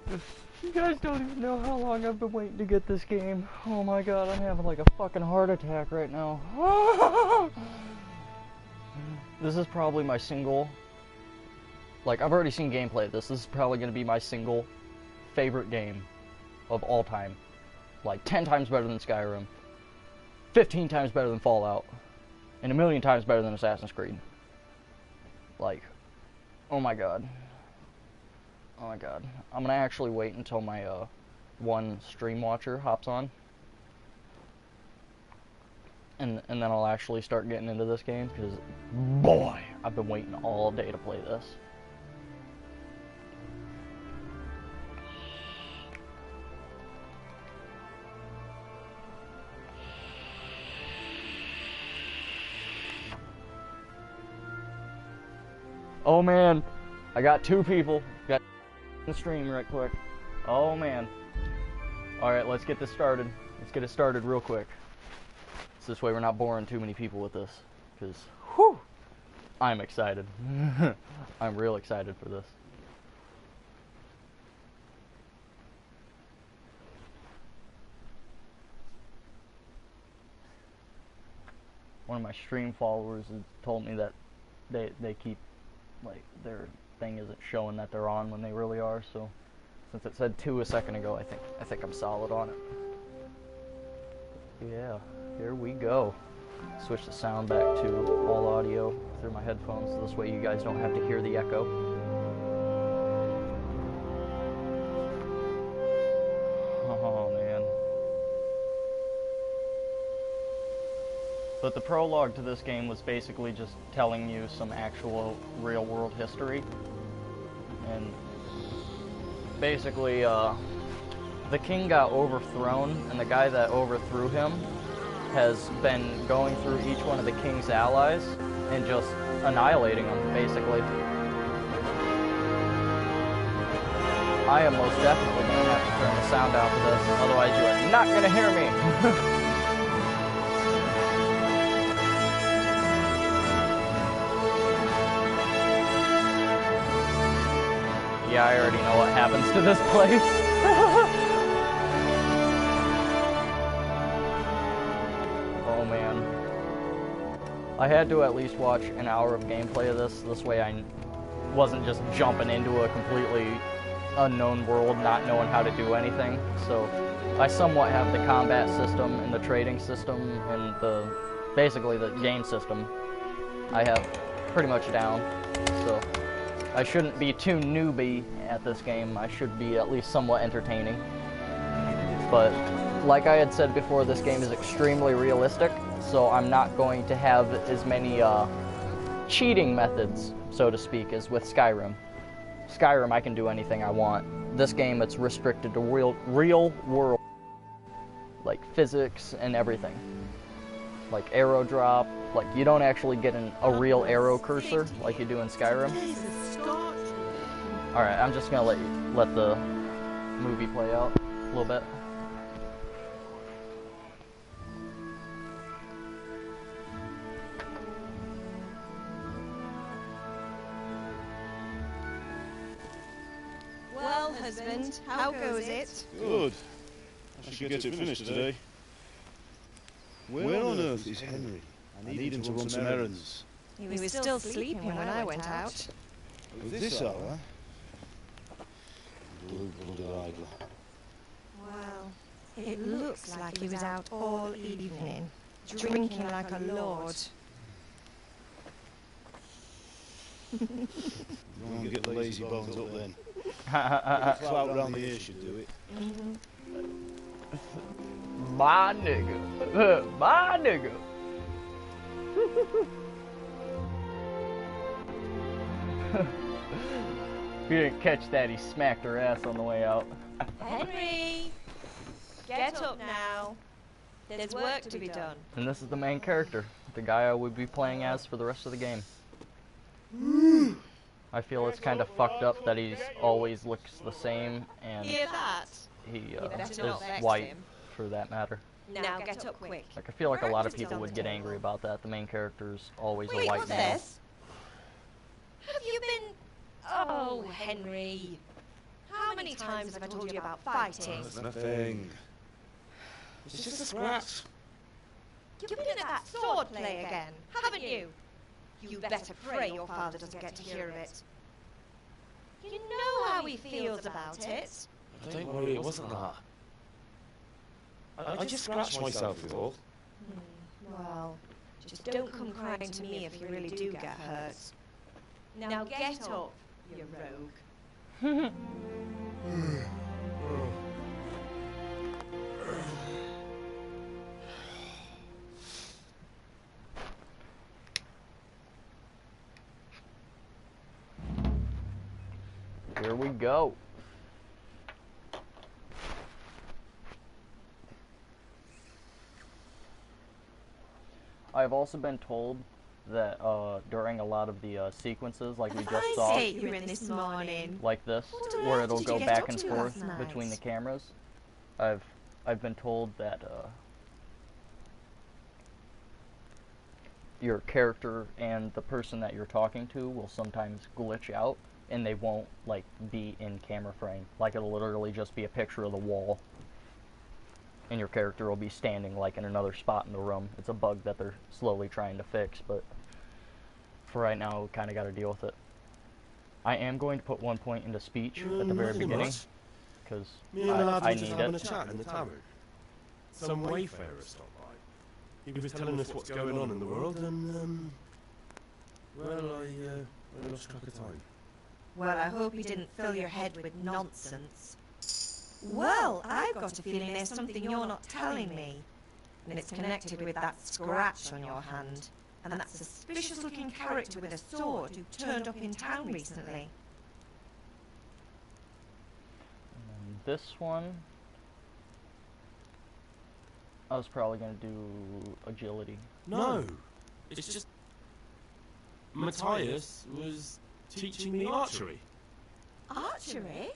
You guys don't even know how long I've been waiting to get this game. Oh my god, I'm having like a fucking heart attack right now. This is probably my single... Like, I've already seen gameplay of this. This is probably going to be my single favorite game of all time. Like, 10 times better than Skyrim. 15 times better than Fallout. And 1,000,000 times better than Assassin's Creed. Like, oh my god. Oh my god. I'm gonna actually wait until my one stream watcher hops on. And then I'll actually start getting into this game, because boy, I've been waiting all day to play this. Oh man, I got 2 people. Got the stream right quick. Oh man. Alright, let's get this started. Let's get it started real quick. So this way we're not boring too many people with this. Because, whew, I'm excited. I'm real excited for this. One of my stream followers has told me that they keep, like, their thing isn't showing that they're on when they really are, so since it said 2 a second ago, I think I'm solid on it. Yeah, here we go. Switch the sound back to all audio through my headphones, so this way you guys don't have to hear the echo. Oh man. But the prologue to this game was basically just telling you some actual real-world history. And basically, the king got overthrown, and the guy that overthrew him has been going through each one of the king's allies and just annihilating them, basically. I am most definitely going to have to turn the sound down for this, otherwise you are not going to hear me. Yeah, I already know what happens to this place. Oh man. I had to at least watch an hour of gameplay of this. This way I wasn't just jumping into a completely unknown world, not knowing how to do anything. So I somewhat have the combat system and the trading system and basically the game system I have pretty much down. So I shouldn't be too newbie at this game. I should be at least somewhat entertaining. But like I had said before, this game is extremely realistic, so I'm not going to have as many cheating methods, so to speak, as with Skyrim. Skyrim, I can do anything I want. This game, it's restricted to real world, like physics and everything. Like arrow drop, like you don't actually get a real arrow cursor like you do in Skyrim. Alright, I'm just gonna let the movie play out a little bit. Well, husband, how goes it? Good. I should get it finished today. Where on earth is Henry? I need him to run some errands. He was still sleeping when I went out. At this hour? Blue-blooded idler. Well, it looks like he was out all evening, drinking like a lord. You want to get the lazy bones up then. Clout round the ear should do it. My nigga. My nigga. If you didn't catch that, he smacked her ass on the way out. Henry! Get up now. There's work to be done. And this is the main character, the guy I would be playing as for the rest of the game. I feel it's kind of fucked up that he always looks the same, and Hear that? he better not is vex white, him. for that matter. Now get up quick. Like, I feel like a lot of people would get angry about that. The main character's always a Wait, white what's male. this? Have you been... Oh, Henry. How How many times have I told you about fighting? That's nothing. It's just a scratch. You've been at that sword play again, haven't you? You better pray your father doesn't get to hear of it. You know how he feels about it. Don't worry, it wasn't that. I just scratched myself is all. Well, just don't come crying to me if you really do get hurt. Now get up, you rogue. Here we go. I've also been told that during a lot of the sequences, like we just saw, you were in this morning. like this, What on where earth it'll did you go get back up and to forth last night? between the cameras, I've been told that your character and the person that you're talking to will sometimes glitch out, and they won't like be in camera frame. Like it'll literally just be a picture of the wall, and your character will be standing like in another spot in the room. It's a bug that they're slowly trying to fix, but for right now, we kind of got to deal with it. I am going to put 1 point into speech at the very beginning, because I need having a it. chat in the tavern. Some wayfarer stopped by. He was telling us what's going on in the world, and well, I lost track of time. Well, I hope he didn't fill your head with nonsense. Well, I've got a feeling there's something you're not telling me. And it's connected with that scratch on your hand. And that suspicious-looking character with a sword who turned up in town recently. And this one, I was probably going to do agility. No, it's just Matthias was teaching me archery. Archery?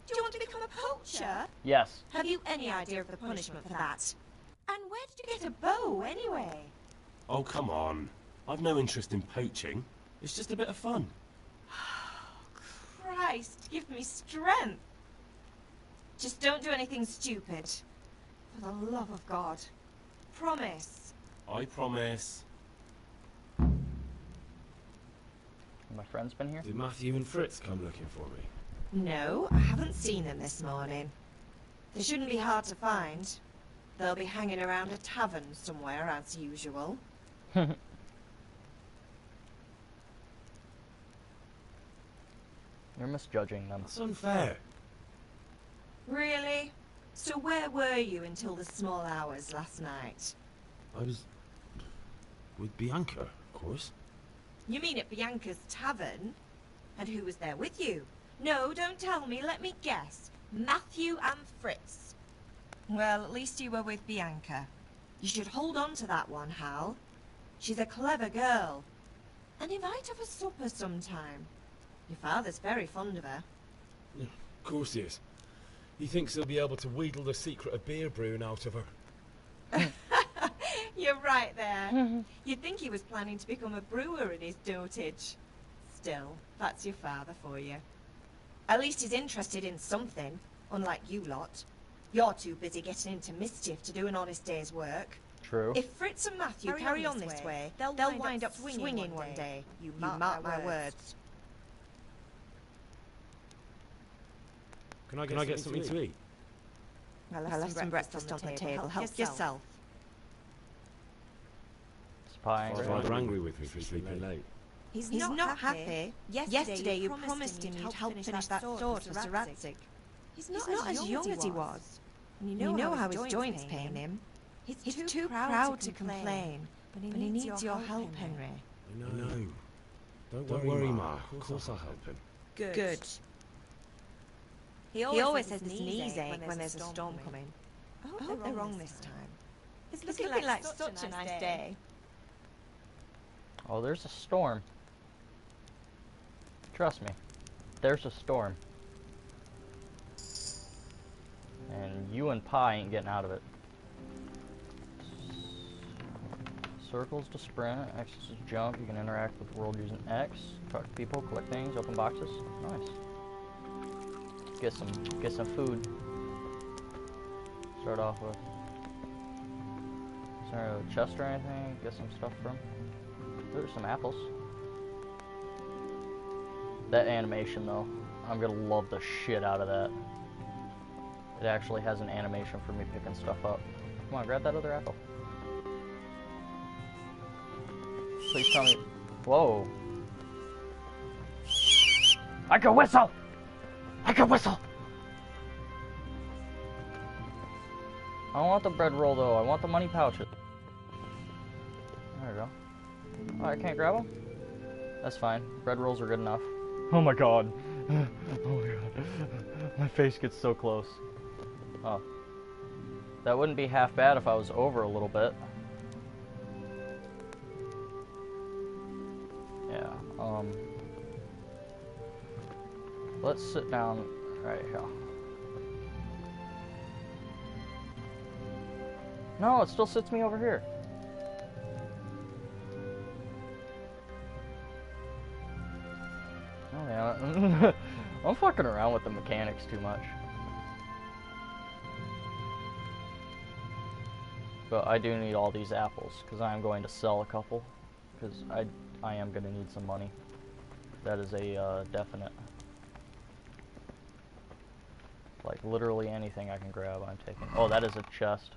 Do you want to become a poacher? Yes. Have you any idea of the punishment for that? And where did you get a bow, anyway? Oh, come on. I've no interest in poaching. It's just a bit of fun. Christ, give me strength. Just don't do anything stupid. For the love of God. Promise. I promise. My friend's been here? Did Matthew and Fritz come looking for me? No, I haven't seen them this morning. They shouldn't be hard to find. They'll be hanging around a tavern somewhere, as usual. You're misjudging them. That's unfair. Really? So where were you until the small hours last night? I was with Bianca, of course. You mean at Bianca's tavern? And who was there with you? No, don't tell me, let me guess. Matthew and Fritz. Well, at least you were with Bianca. You should hold on to that one, Hal. She's a clever girl. And invite her for supper sometime. Your father's very fond of her. Yeah, of course he is. He thinks he'll be able to wheedle the secret of beer brewing out of her. You're right there. You'd think he was planning to become a brewer in his dotage. Still, that's your father for you. At least he's interested in something, unlike you lot. You're too busy getting into mischief to do an honest day's work. True. If Fritz and Matthew carry on this way, they'll wind up swinging one day. You mark my words. Can I get something to eat? I left some breakfast on the table. Help yourself. Spying. He's rather angry with me for sleeping late. He's not happy. Yesterday you promised him you'd help finish that sword for Sir Radzik. He's not as young as he was. And you know how his joints pain him. He's too proud to complain, but he needs your help, Henry. I know. Don't worry, Ma. Of course I'll help him. Good. He always says his knees ache when there's a storm coming. I hope they're wrong this time. It's looking like such a nice day. Oh, there's a storm. Trust me. There's a storm. And you and Pi ain't getting out of it. Circles to sprint, X is to jump. You can interact with the world using X. Talk to people, collect things, open boxes. Nice. get some food. Start off with. Is there a chest or anything? Get some stuff from. There's some apples. That animation though, I'm gonna love the shit out of that. It actually has an animation for me picking stuff up. Come on, grab that other apple. Please tell me. Whoa. I can whistle! I can whistle! I don't want the bread roll though, I want the money pouches. There we go. Oh, I can't grab them? That's fine. Bread rolls are good enough. Oh my god. Oh my god. My face gets so close. Oh. That wouldn't be half bad if I was over a little bit. Yeah, let's sit down right here. No, it still sits me over here. Oh yeah, I'm fucking around with the mechanics too much. But I do need all these apples, because I am going to sell a couple, because I am going to need some money. That is a definite. Like, literally anything I can grab, I'm taking. Oh, that is a chest.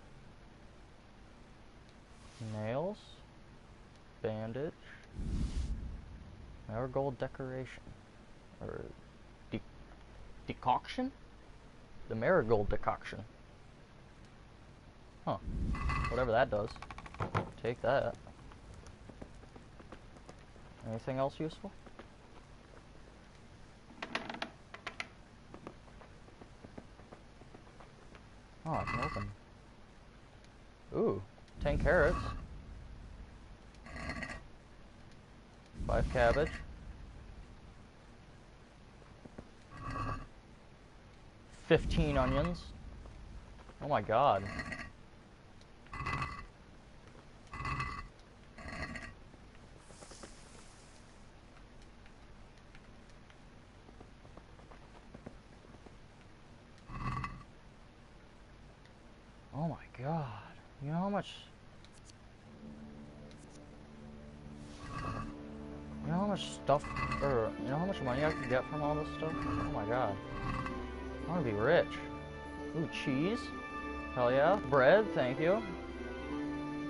Nails. Bandage. Marigold decoration. Or decoction? The marigold decoction. Huh. Whatever that does. Take that. Anything else useful? Oh, I can open. Ooh, 10 carrots. 5 cabbage. 15 onions. Oh my god. Oh my god. You know how much... You know how much stuff... Or, you know how much money I could get from all this stuff? Oh my god. I want to be rich. Ooh, cheese. Hell yeah. Bread, thank you.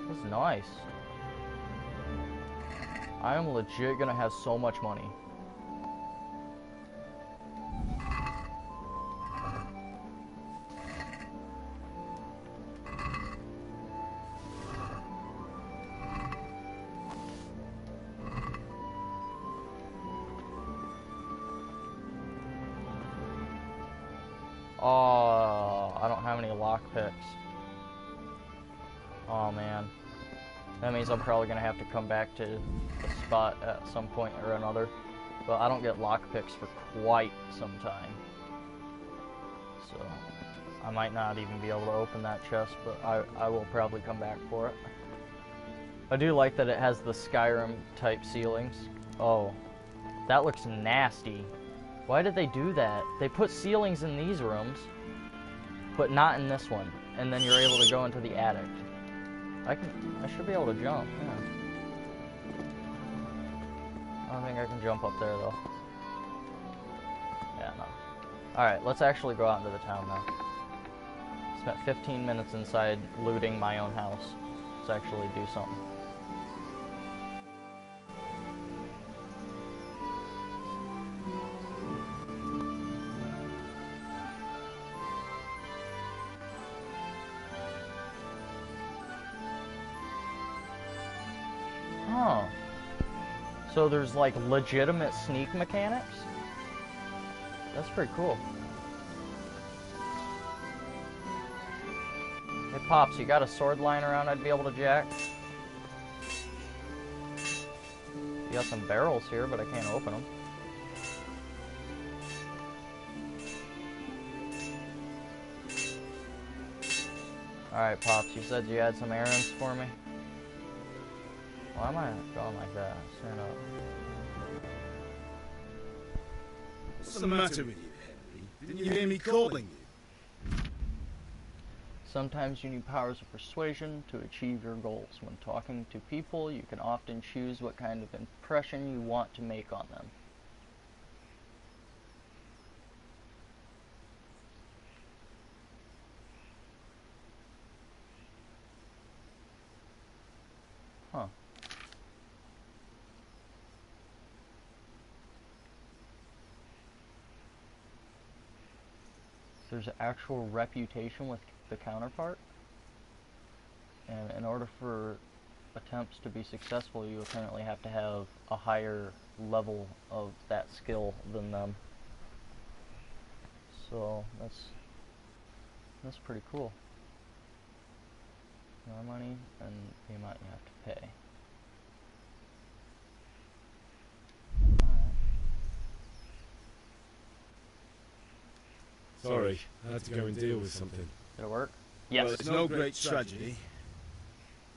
That's nice. I am legit gonna have so much money. Oh, I don't have any lockpicks. Oh man. That means I'm probably gonna have to come back to the spot at some point or another. But I don't get lockpicks for quite some time. So, I might not even be able to open that chest, but I will probably come back for it. I do like that it has the Skyrim type ceilings. Oh, that looks nasty. Why did they do that? They put ceilings in these rooms, but not in this one. And then you're able to go into the attic. I should be able to jump. Yeah. I don't think I can jump up there though. Yeah, no. Alright, let's actually go out into the town now. Spent 15 minutes inside looting my own house. Let's actually do something. Oh. So there's like legitimate sneak mechanics? That's pretty cool. Hey Pops, you got a sword lying around I'd be able to jack? You got some barrels here, but I can't open them. Alright Pops, you said you had some errands for me? Why am I going like that? Stand up. What's the matter with you, Henry? Didn't you hear me calling you? Sometimes you need powers of persuasion to achieve your goals. When talking to people, you can often choose what kind of impression you want to make on them. Huh. There's an actual reputation with the counterpart, and in order for attempts to be successful, you apparently have to have a higher level of that skill than them. So that's pretty cool. More money and the amount you have to pay. Sorry, I had to go and deal with something. Did it work? Yes. Well, it's no great tragedy.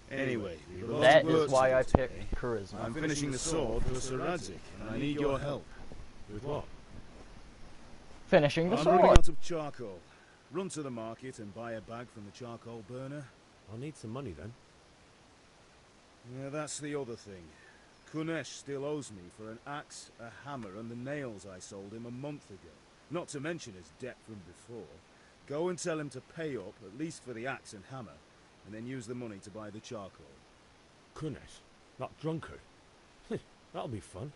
Anyway, we've got a lot That of work is why to I do picked today. charisma. I'm finishing the sword for Sir Radzik, and I need your help. With what? Finishing the I'm sword. running out of charcoal. Run to the market and buy a bag from the charcoal burner. I'll need some money then. Yeah, that's the other thing. Kunesh still owes me for an axe, a hammer, and the nails I sold him a month ago. Not to mention his debt from before. Go and tell him to pay up, at least for the axe and hammer, and then use the money to buy the charcoal. Kunesh? That drunkard? That'll be fun.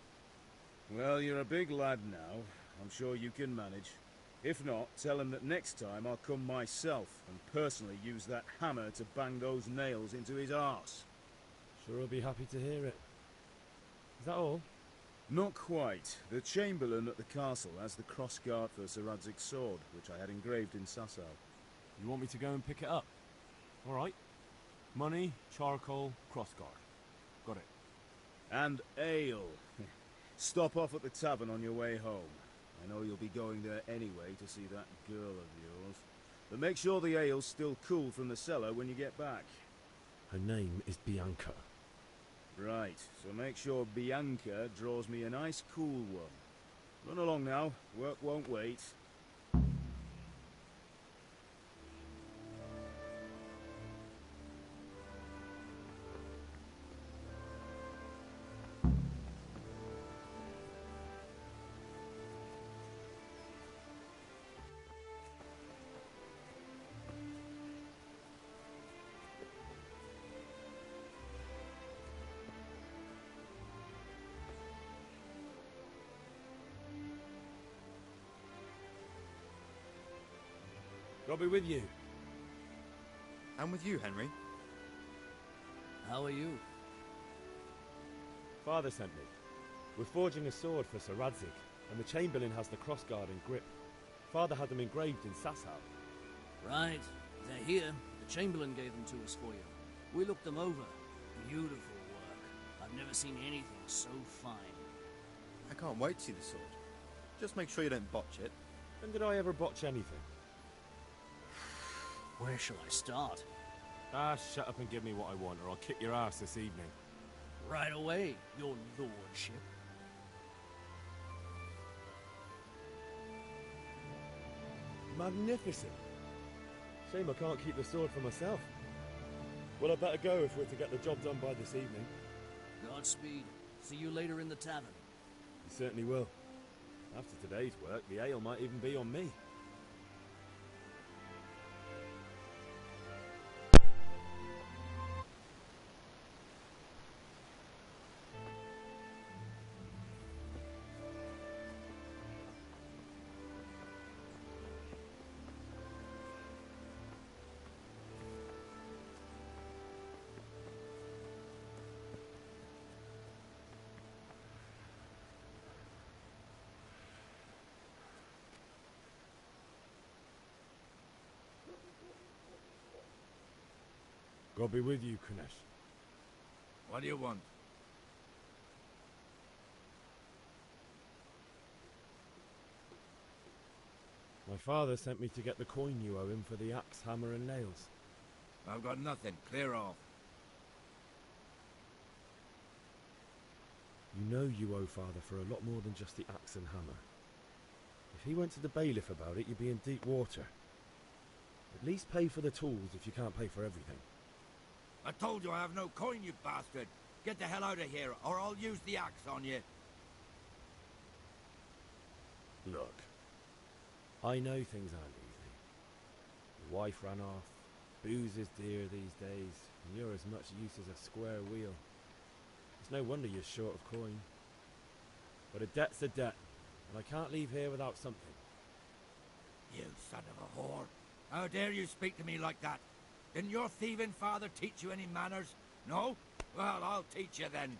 Well, you're a big lad now. I'm sure you can manage. If not, tell him that next time I'll come myself and personally use that hammer to bang those nails into his arse. Sure I'll be happy to hear it. Is that all? Not quite. The Chamberlain at the castle has the crossguard for Sir Radzik's sword, which I had engraved in Sasau. You want me to go and pick it up? All right. Money, charcoal, crossguard. Got it. And ale. Stop off at the tavern on your way home. I know you'll be going there anyway to see that girl of yours. But make sure the ale's still cool from the cellar when you get back. Her name is Bianca. Right, so make sure Bianca draws me a nice cool one. Run along now, work won't wait. I'll be with you. I'm with you, Henry. How are you? Father sent me. We're forging a sword for Sir Radzik, and the Chamberlain has the crossguard and grip. Father had them engraved in Sasau. Right. They're here. The Chamberlain gave them to us for you. We looked them over. Beautiful work. I've never seen anything so fine. I can't wait to see the sword. Just make sure you don't botch it. When did I ever botch anything? Where shall I start? Ah, shut up and give me what I want, or I'll kick your ass this evening. Right away, your lordship. Magnificent. Shame I can't keep the sword for myself. Well, I better go if we're to get the job done by this evening. Godspeed. See you later in the tavern. You certainly will. After today's work, the ale might even be on me. God be with you, Kunesh. What do you want? My father sent me to get the coin you owe him for the axe, hammer and nails. I've got nothing. Clear off. You know you owe father for a lot more than just the axe and hammer. If he went to the bailiff about it, you'd be in deep water. At least pay for the tools if you can't pay for everything. I told you I have no coin, you bastard. Get the hell out of here, or I'll use the axe on you. Look, I know things aren't easy. Your wife ran off, booze is dear these days, and you're as much use as a square wheel. It's no wonder you're short of coin. But a debt's a debt, and I can't leave here without something. You son of a whore. How dare you speak to me like that? Didn't your thieving father teach you any manners? No? Well, I'll teach you then.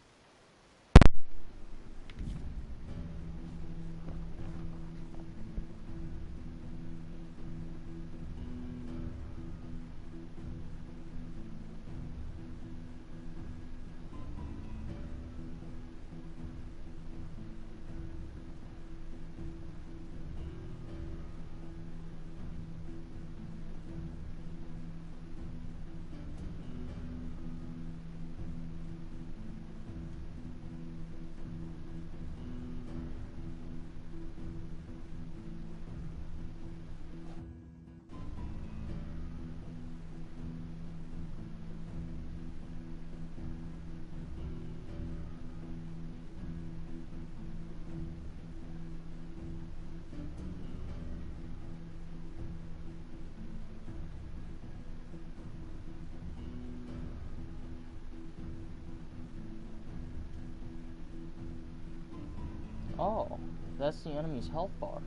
Oh, that's the enemy's health bar.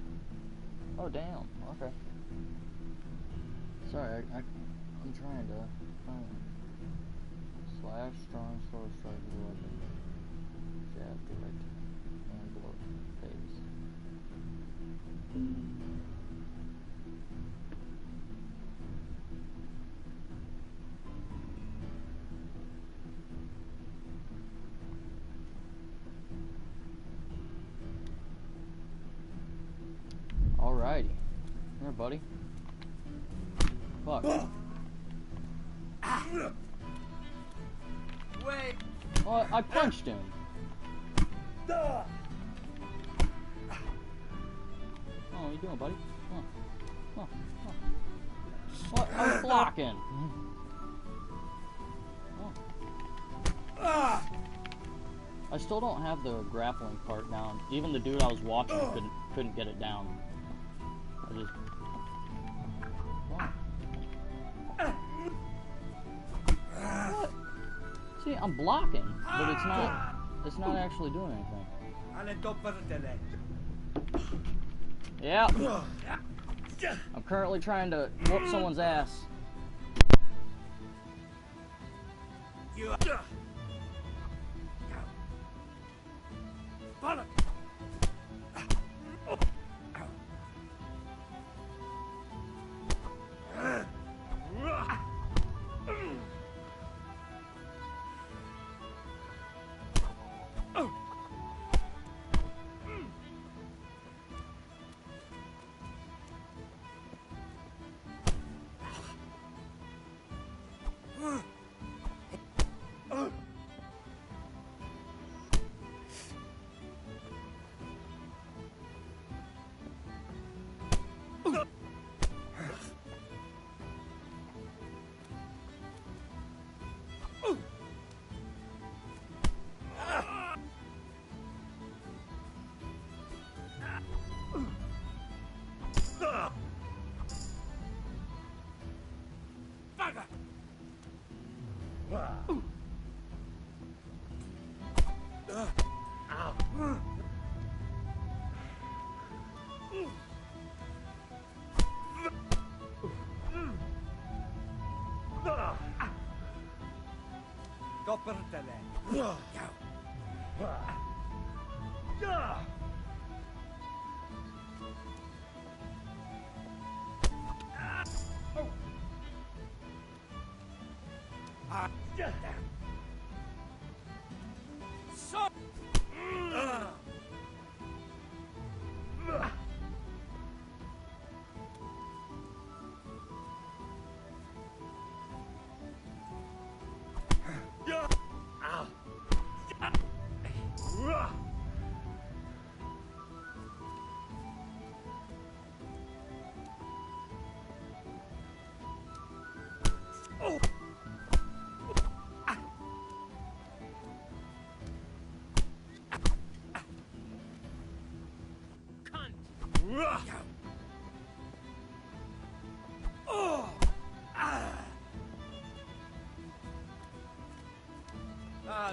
Oh, damn. Okay. Sorry, I'm trying to find slash strong sword strike weapon. Jab direct and blow phase. Alrighty. Here, buddy. Fuck. Wait! Oh, I punched him. Oh, what you doing, buddy? Come on. What? I was blocking. Oh. I still don't have the grappling part down. Even the dude I was watching couldn't get it down. I just... What? See, I'm blocking, but it's not actually doing anything. Yeah. I'm currently trying to whoop someone's ass.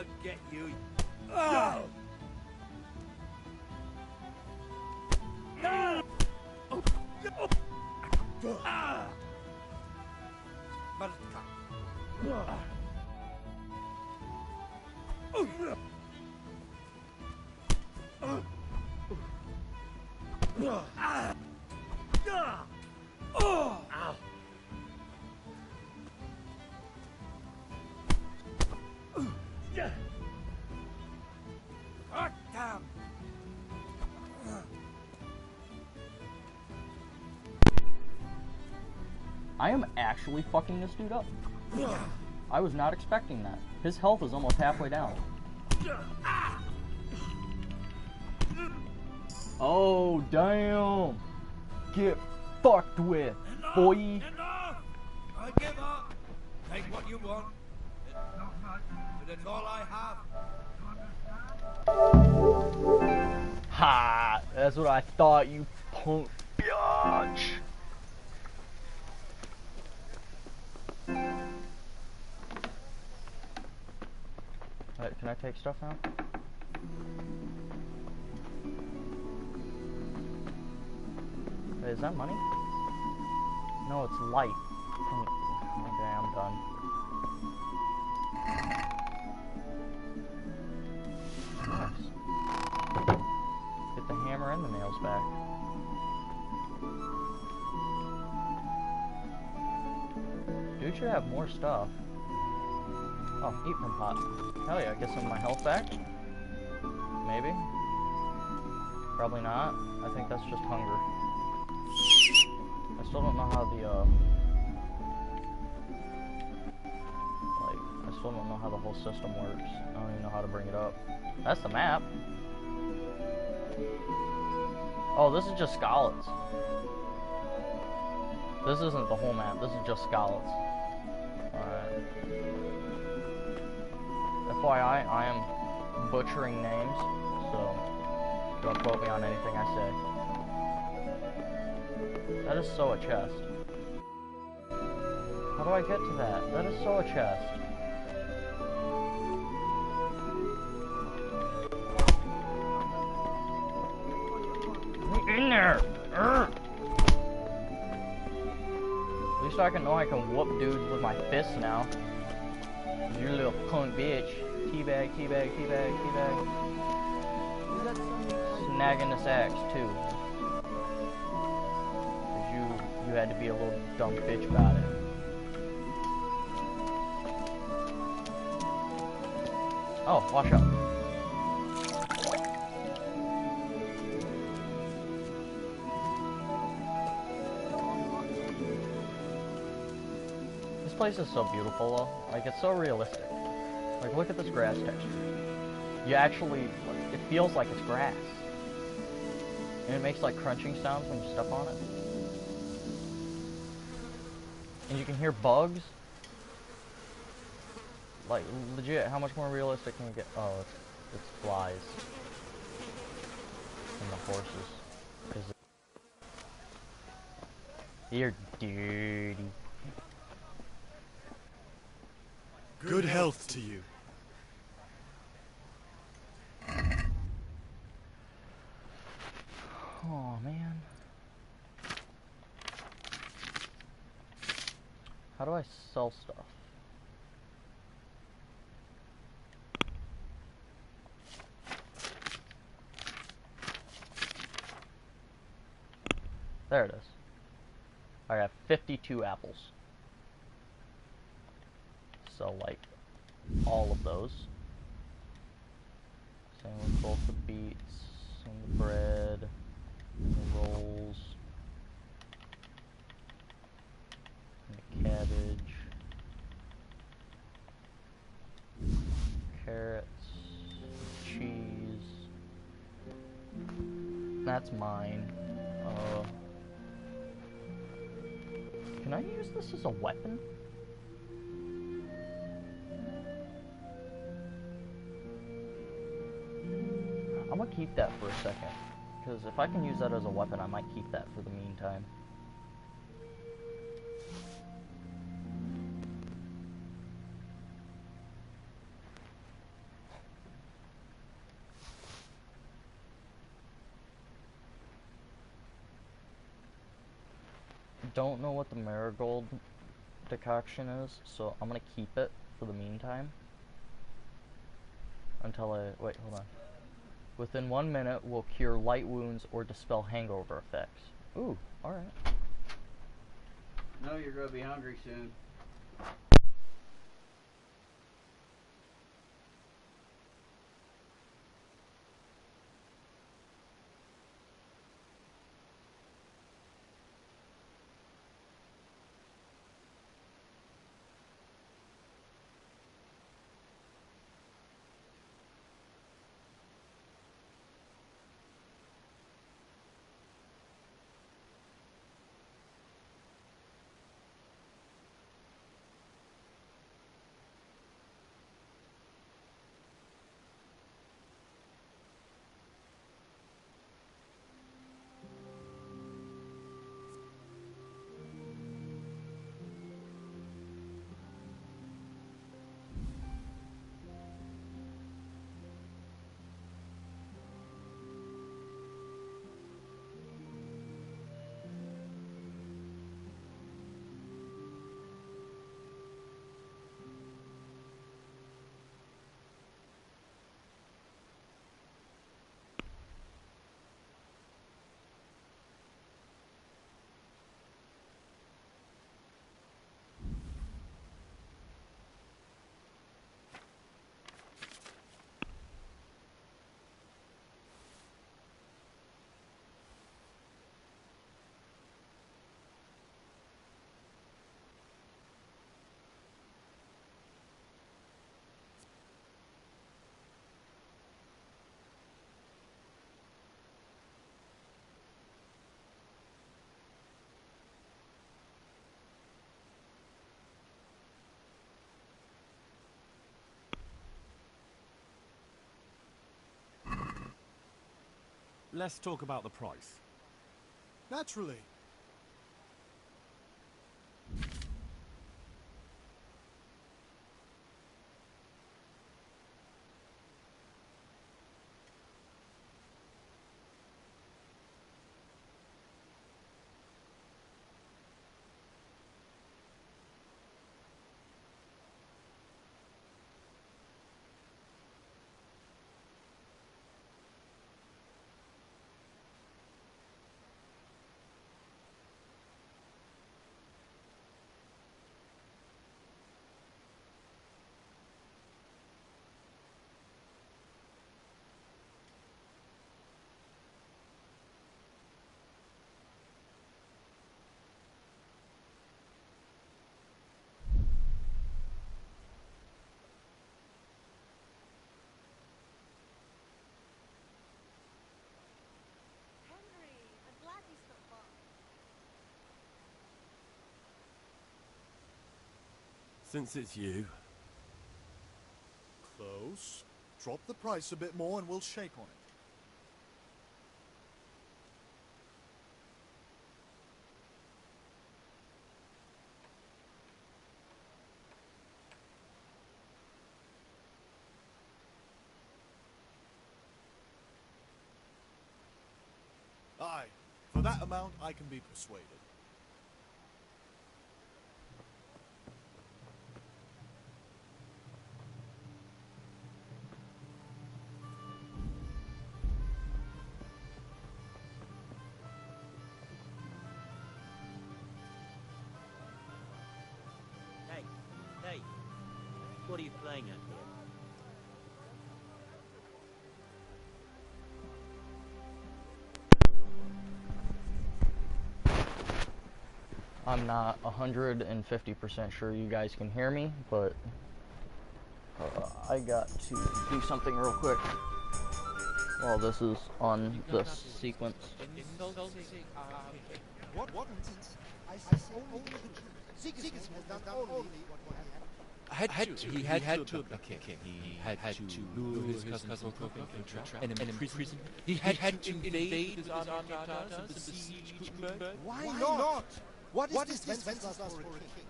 I'll get you. Ah! Damn! I am actually fucking this dude up. I was not expecting that. His health is almost halfway down. Oh, damn. Get fucked with, boy. Enough! I give up. Take what you want. It's not much, but it's all I have. Ha! That's what I thought, you punk bitch. Alright, can I take stuff now? Wait, is that money? No, it's light. Okay, I'm done. Nice. Get the hammer and the nails back. Dude should have more stuff. Oh, eat from pot. Hell yeah, get some of my health back. Maybe. Probably not. I think that's just hunger. I still don't know how the, I still don't know how the whole system works. I don't even know how to bring it up. That's the map. Oh, this is just Skalitz. This isn't the whole map, this is just Skalitz. Alright. FYI, I am butchering names, so don't quote me on anything I say. That is so a chest. How do I get to that? That is so a chest. Get in there! Urgh. At least I can know I can whoop dudes with my fists now. You little punk bitch. Teabag, teabag, teabag, teabag. Snagging this axe too. Cause you had to be a little dumb bitch about it. Oh, wash up. This place is so beautiful though. Like, it's so realistic. Like, look at this grass texture. You actually, it feels like it's grass. And it makes like crunching sounds when you step on it. And you can hear bugs. Like, legit, how much more realistic can you get? Oh, it's flies. And the horses. You're dirty. Good health to you. Oh man. How do I sell stuff? There it is. I got 52 apples. So like all of those. Same with both the beets, and the bread, and the rolls, and the cabbage, carrots, cheese. That's mine. Can I use this as a weapon? I'm gonna keep that for a second, because if I can use that as a weapon, I might keep that for the meantime. don't know what the marigold decoction is, so I'm gonna keep it for the meantime. Until wait, hold on. Within 1 minute, will cure light wounds or dispel hangover effects. Ooh, alright. No, you're gonna be hungry soon. Let's talk about the price. Naturally. Since it's you. Close. Drop the price a bit more and we'll shake on it. Aye, for that amount I can be persuaded. Hey, what are you playing at here? I'm not 150% sure you guys can hear me, but I got to do something real quick while this is on this sequence. What? I only Sigismund has done only what he had to the king. He had to lure his cousin Kohl into a trap and imprison. He had to invade his army and besiege Kingdomcome. Why not? What is this Wenceslas for a king?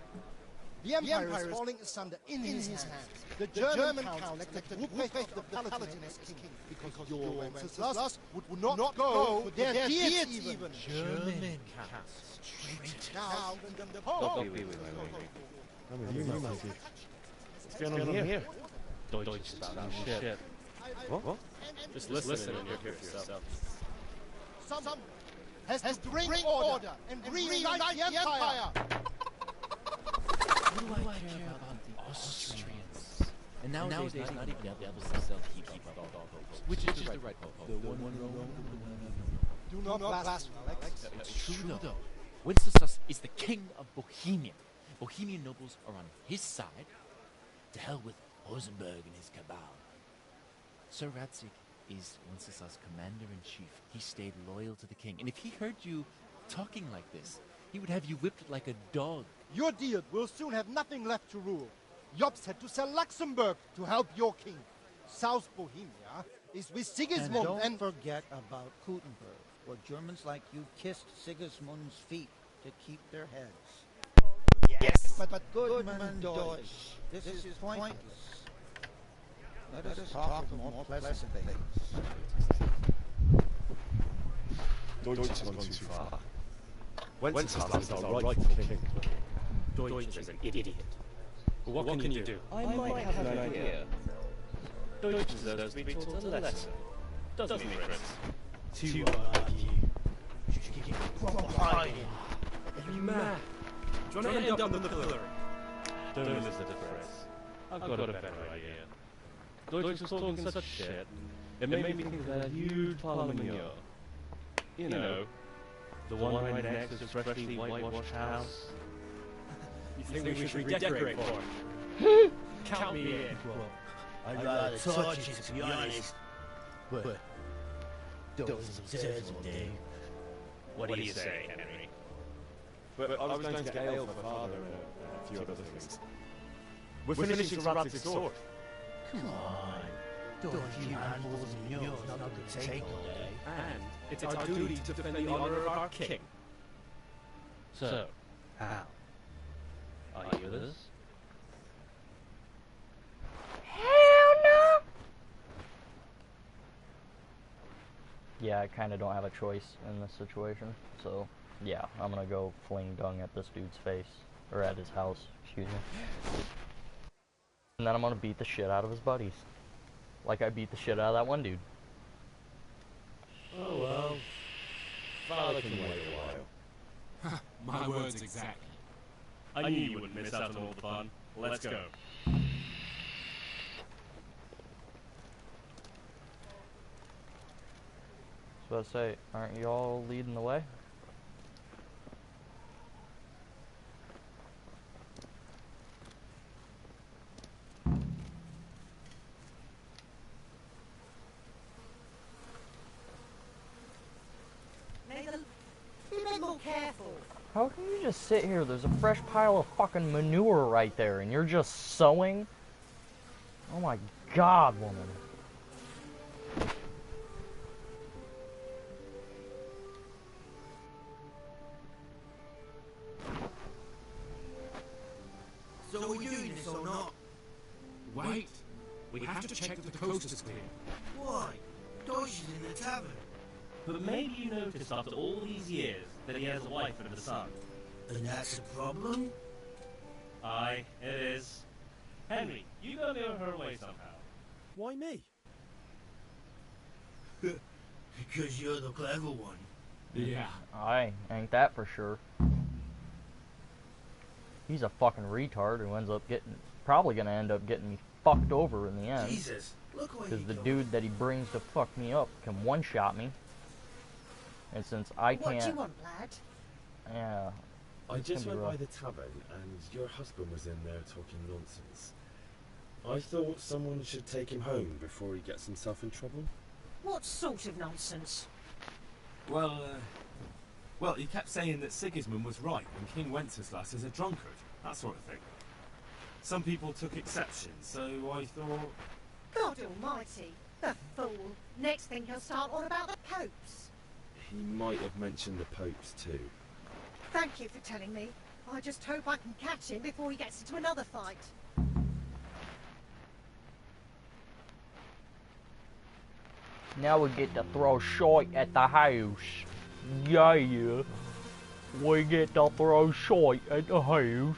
The empire is falling asunder in his hands. The German count elected Ruprecht the Palatine as king because your Wenceslas would not go for their deeds even. German counts. Now, the Wait. I'm with you, Mikey. What's going on here? Deutsch about shit. What? Just listen and you'll hear for yourself. some has to bring order and reunite the empire. What do I care about the Austrians? And nowadays, not even the devils themselves keep up. Which is the right hope? The one Rome? Do not blaspheme, Alex. It's true though. Wenceslas is the king of Bohemia. Bohemian nobles are on his side. To hell with Rosenberg and his cabal. Sir Radzig is Wenceslas' commander-in-chief. He stayed loyal to the king. And if he heard you talking like this, he would have you whipped like a dog. Your deal will soon have nothing left to rule. Jobst had to sell Luxembourg to help your king. South Bohemia is with Sigismund and don't forget about Kuttenberg, where Germans like you kissed Sigismund's feet to keep their heads. Yes, but Goodman Deutsch, this is pointless. Let us talk of more pleasant things. Deutsch has gone too far. Wenceslas is our rightful king. Deutsch is an idiot. But what can you do? I might have an idea. Deutsch deserves to be taught a lesson. Doesn't he, Fritz? Two Are you mad? Do you want to end up in the pillory? Don't listen to Fritz. I've got a better idea. Deutsch was talking such shit, it made me think of that huge parliament. You know, the one right next to his freshly whitewashed house. You think we should redecorate for him? Count me in. I'd rather touch it, to be honest. But don't observe Dave. What do you say, Henry? But I was going to get ale for father and a few other things. We're finishing Radzig's sword. Come on. Don't a few handfuls of mules not to take all day. And it's our duty to defend the honor of our king. So, how? Are you with us? Hell no! Yeah, I kind of don't have a choice in this situation, so yeah, I'm gonna go fling dung at this dude's face, or at his house, excuse me. And then I'm gonna beat the shit out of his buddies, like I beat the shit out of that one dude. Oh well, father can wait a while. My words exactly. I knew you wouldn't miss out on all the fun. Let's go. So I say, aren't you all leading the way? Be more careful. How can you just sit here? There's a fresh pile of fucking manure right there, and you're just sewing? Oh my god, woman. So are we doing this or not? Wait. We have to check that the coast is clear. Why? Deutsch is in the tavern. But maybe you noticed after all these years that he has a wife and a son. And that's a problem? Aye, it is. Henry, you gotta lure her away somehow. Why me? Because you're the clever one. Yeah. Aye, ain't that for sure. He's a fucking retard who ends up getting, probably gonna end up getting me fucked over in the end. Jesus, look where Because the you're dude that he brings to fuck me up can one-shot me. And since I can't... What do you want, lad? Yeah. I just gonna went be by rough. the tavern and your husband was in there talking nonsense. I thought someone should take him home before he gets himself in trouble. What sort of nonsense? Well, he kept saying that Sigismund was right and King Wenceslas is a drunkard, that sort of thing. Some people took exception, so I thought... God almighty, the fool. Next thing he'll start on about the popes. He might have mentioned the popes too. Thank you for telling me. I just hope I can catch him before he gets into another fight. Now we get to throw shit at the house. Yeah. We get to throw shit at the house.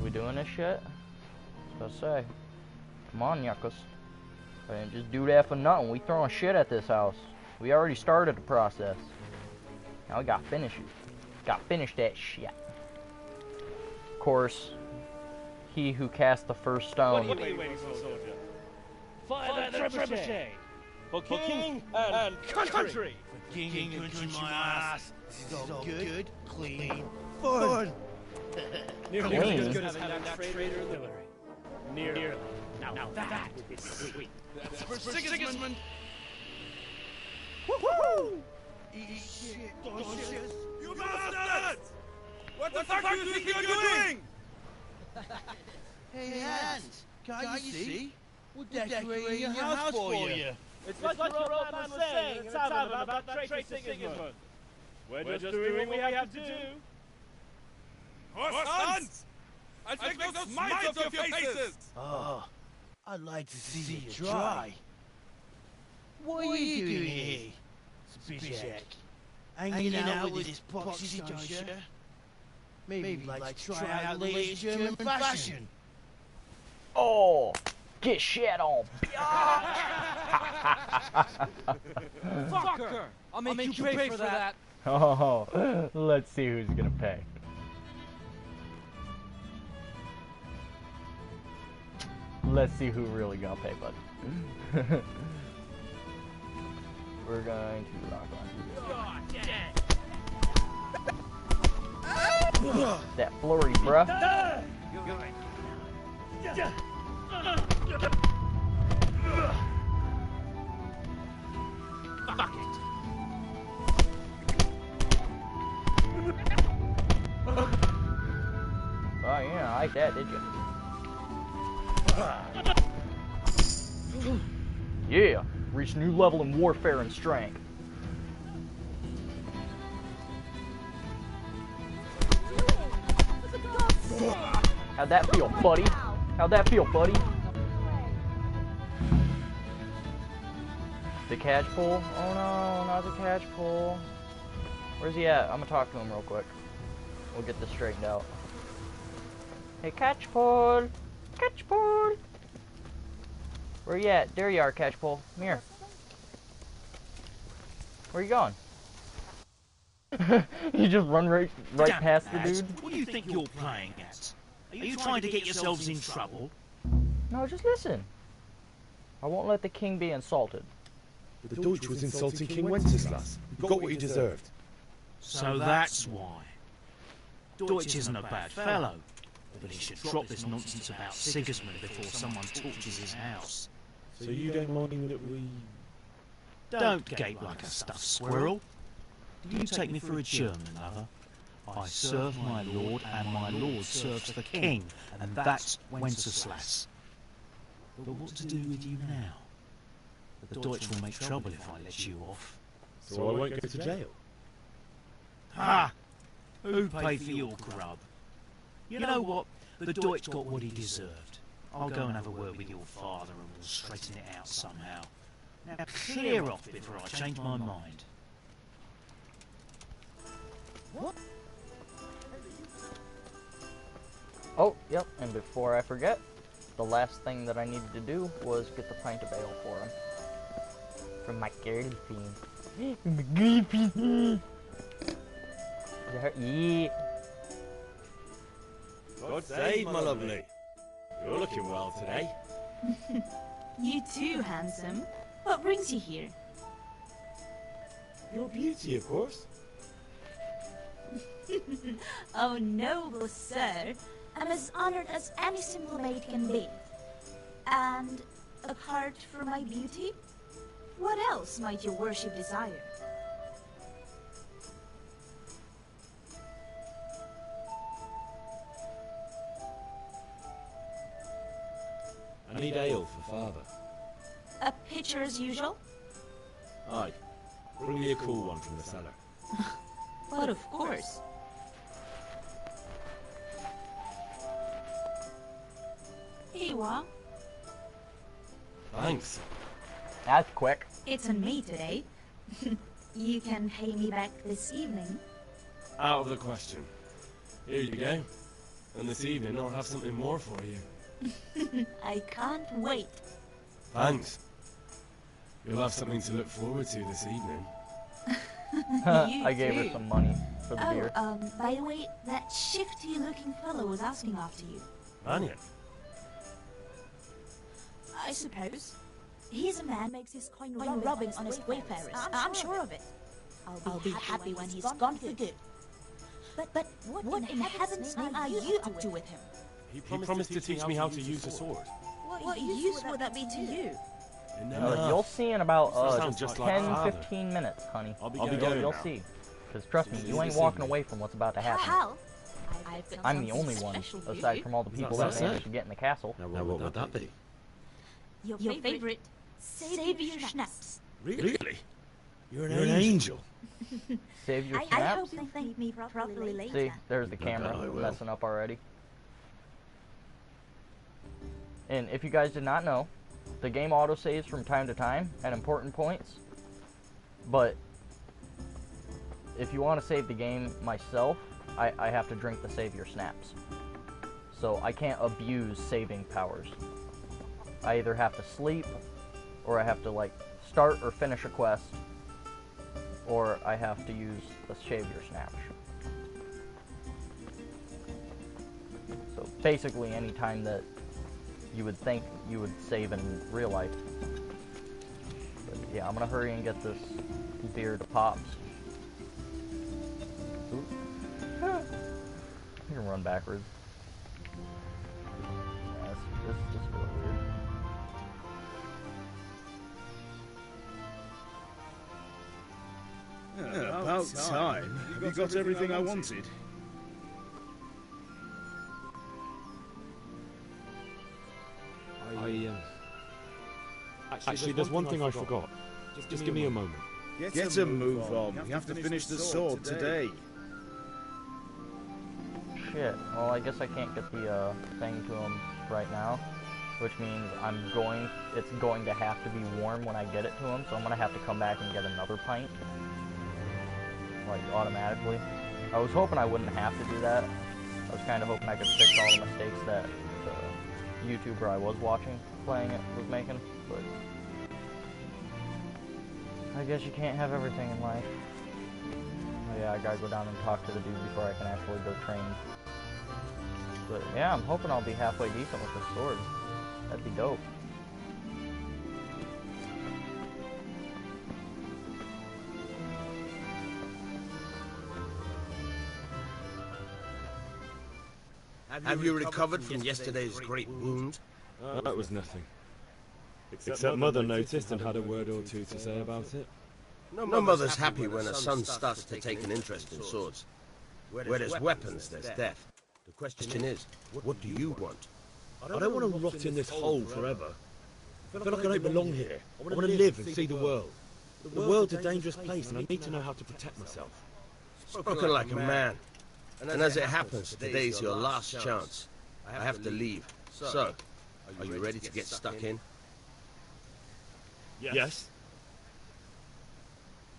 We doing this shit? That's what I say. Come on, yuckas. I didn't just do that for nothing. We throwing shit at this house. We already started the process. Now we gotta finish it. Gotta finish that shit. Of course, he who cast the first stone. What are you waiting for, soldier? Fire that trebuchet! For king and country! For king and country, my ass. This is all good, clean, Fun! Nearly Clean. as good as having that traitor in the livery. Nearly. Now that would be sweet. That's for Sigismund! Woohoo! Eat shit, dodgers! You bastards! What the fuck do you think you're doing? Hey, Hans, can't you see? We're decorating your house for you. It's like your old man was saying in the tavern about that traitor Sigismund. We're just doing what we have to do. Horse sons! I'll take those smites off your faces! Oh, I'd like to see you try. What are you doing here, Zbyszek? Hanging out with this poxy dodger? Maybe you'd like to try out the latest German fashion. Oh, get shit on. Fucker! I'll make you pay for that. Oh, let's see who's gonna pay. Let's see who really gonna pay, bud. We're going to rock on to this. That flurry, bruh. Fuck it. Oh, you didn't like that, did you? Yeah, reach new level in warfare and strength. How'd that feel, buddy? How'd that feel, buddy? The catch pole? Oh no, not the catch pole. Where's he at? I'm gonna talk to him real quick. We'll get this straightened out. Hey, catch pole! Catch pole! Where you at? There you are, catch pole. Come here. Where you going? You just run right past the dude? What do you think you're playing at? Are you trying to get yourselves in trouble? No, just listen. I won't let the king be insulted. The Deutsch was insulting King Wenceslas. He got what he deserved. So that's why. Deutsch isn't a bad fellow, but he should drop this nonsense about Sigismund before someone torches his house. So you don't mind that we... Don't gape like a stuffed squirrel. Do you take me for a German, lover? I serve my lord, and my lord serves the king, and that's Wenceslas. But what to do with you now? The Deutsch will make trouble if I let you off. So I won't go to jail? Ha! Who paid for your grub? You know what? The Deutsch got what he deserved. I'll go and have a word with your father and we'll straighten it out somehow. Now clear off before I change my mind. What? Oh, yep, and before I forget, the last thing that I needed to do was get the pint of ale for him. From my girlfriend. From my girlfriend. Yeah. God save my lovely. You're looking well today. You too, handsome. What brings you here? Your beauty, of course. Oh, noble sir. I'm as honored as any simple maid can be. And apart from my beauty, what else might your worship desire? I need ale for father. A pitcher as usual? Aye. Bring me a cool one from the cellar. But of course. Here you are. Thanks. That's quick. It's on me today. You can pay me back this evening. Out of the question. Here you go. And this evening I'll have something more for you. I can't wait. Thanks. You'll have something to look forward to this evening. I gave her some money for the beer. By the way, that shifty-looking fellow was asking after you. Anya? I suppose. He's a man makes his coin robbing honest wayfarers. I'm sure of it. I'll be happy when he's gone for good. But what in heaven's name are you up to with him? He promised to teach me how to use a sword. What use would that be to you? You'll see in about just 10, like 15 minutes, honey. I'll be going You'll now. see. Because trust me, you ain't walking away from what's about to happen. How? I'm the only one, aside from all the people that managed to get in the castle. Now what would that be? Your favorite Savior Schnapps. Really? You're an angel. Save your I snaps. hope you thank me properly later. See, there's the camera I will. messing up already. And if you guys did not know, the game autosaves from time to time at important points. But if you want to save the game myself, I have to drink the Savior Snaps. So I can't abuse saving powers. I either have to sleep, or I have to like start or finish a quest, or I have to use the Savior Snaps. So basically any time that you would think you would save in real life. But yeah, I'm gonna hurry and get this beer to Pops. Ooh. You can run backwards. Yeah, this is just really weird. Yeah, about time. Have you got everything I wanted? Actually, there's one thing I forgot. Just give me a moment. Get a move on. We have to finish the sword today. Shit. Well, I guess I can't get the thing to him right now, which means it's going to have to be warm when I get it to him, so I'm gonna have to come back and get another pint, like automatically. I was hoping I wouldn't have to do that. I was kind of hoping I could fix all the mistakes that the YouTuber I was watching playing it was making, but I guess you can't have everything in life. Oh, yeah, I gotta go down and talk to the dude before I can actually go train. But yeah, I'm hoping I'll be halfway decent with this sword. That'd be dope. Have you recovered from yesterday's great wound? That was nothing. Except Mother noticed and had a word or two to say about it. No mother's happy when her son starts to take an interest in swords. Where there's weapons, there's death. The question is, what do you want? I don't want to rot in this hole forever. I feel like I don't belong here. I want to live and see the world. The world's a dangerous place and I need to know how to protect myself. Spoken like a man. And as it happens, today's your last chance. I have to leave. So, are you ready to get stuck in? Yes.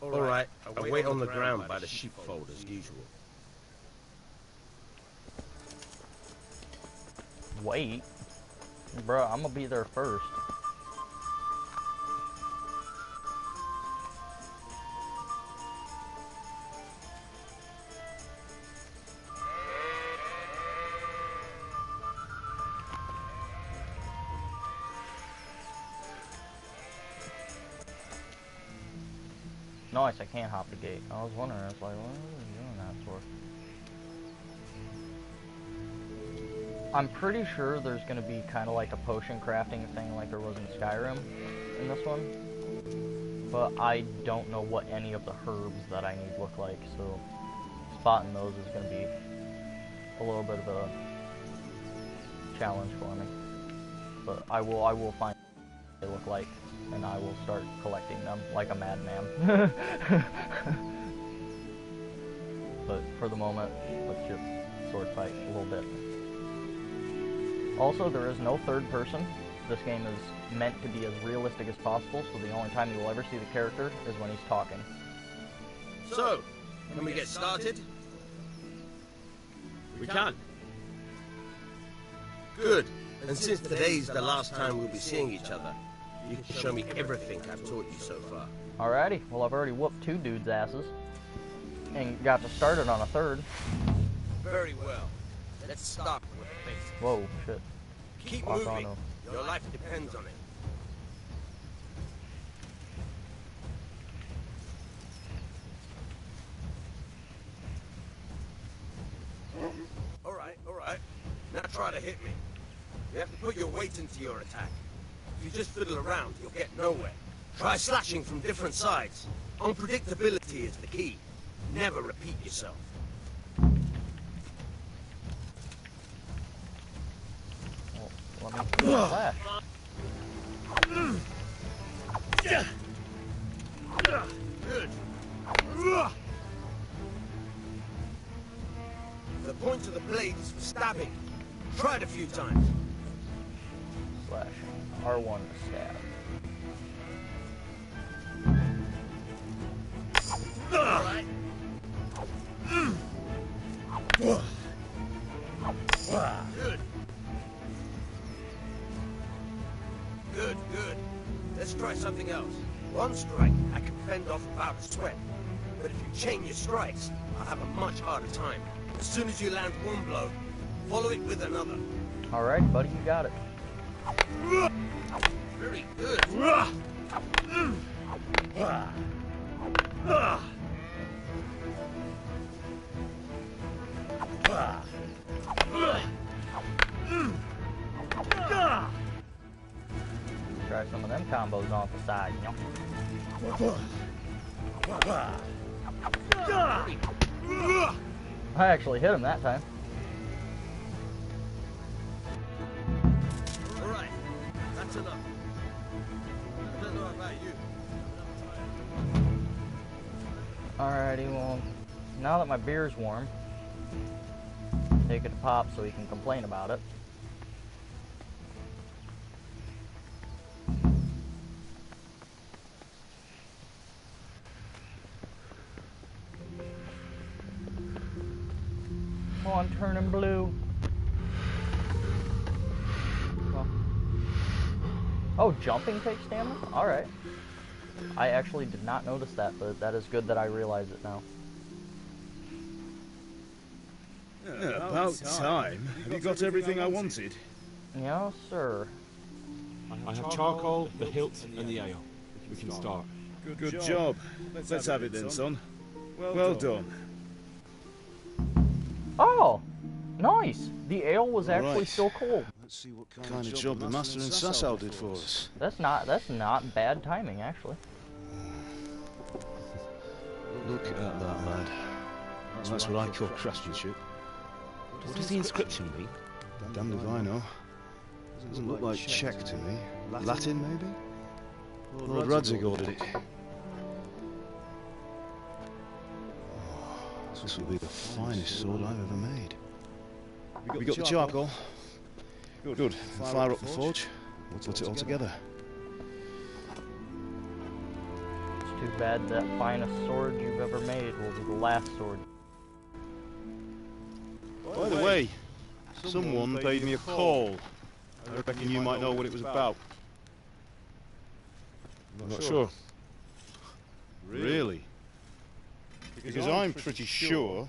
All right, I'll wait on the ground by the sheepfold as usual. Wait? Bruh, I'm gonna be there first. Nice, I can't hop the gate. I was wondering, I was like, what are you doing that for? I'm pretty sure there's going to be kind of like a potion crafting thing like there was in Skyrim in this one. But I don't know what any of the herbs that I need look like, so spotting those is going to be a little bit of a challenge for me. But I will find what they look like, and I will start collecting them like a madman. But for the moment, let's just sword fight a little bit. Also, there is no third person. This game is meant to be as realistic as possible, so the only time you will ever see the character is when he's talking. So, can we get started? We can. Good. And since today's the last time we'll be seeing each other, you can show me everything I've taught you so far. Alrighty, well I've already whooped 2 dudes' asses. And got to started on a 3rd. Very well. Let's start with the basics. Whoa, shit. Keep Lock moving. on. Your life depends on it. Alright. Now try to hit me. You have to put your weight into your attack. If you just fiddle around, you'll get nowhere. Try slashing from different sides. Unpredictability is the key. Never repeat yourself. Well, let me slash. Good. The point of the blade is for stabbing. Try it a few times. Slash. R1 to stab. Alright. Good. Let's try something else. One strike, I can fend off about a sweat. But if you chain your strikes, I'll have a much harder time. As soon as you land one blow, follow it with another. Alright, buddy, you got it. Very good. Try some of them combos off the side, you know. I actually hit him that time. Alright, that's enough. I don't know about you. Alrighty, well, now that my beer's warm, take it to Pop so he can complain about it. Oh, I'm turning blue. Oh, jumping takes damage? Alright. I actually did not notice that, but that is good that I realize it now. Yeah, about time. Have you got everything I wanted? Yes, sir. I have charcoal, the hilt, and the ale. We can start. Good job. Let's have it then, son. Well done. Oh, nice. The ale was actually still cold. Let's see what kind of job the master and Sasau did for us. That's not bad timing, actually. Look at that, lad. That's what I call craftsmanship. What does the inscription mean? Damned if I know. Doesn't look like Czech to me. Latin, maybe? Lord Radzig ordered it. This will be the finest sword I've ever made. We got the charcoal. Good. Fire up the forge. We'll put it all together. It's too bad that finest sword you've ever made will be the last sword. By the way, someone paid me a call. I reckon you might know what it was about. I'm not sure. Really? Because I'm pretty sure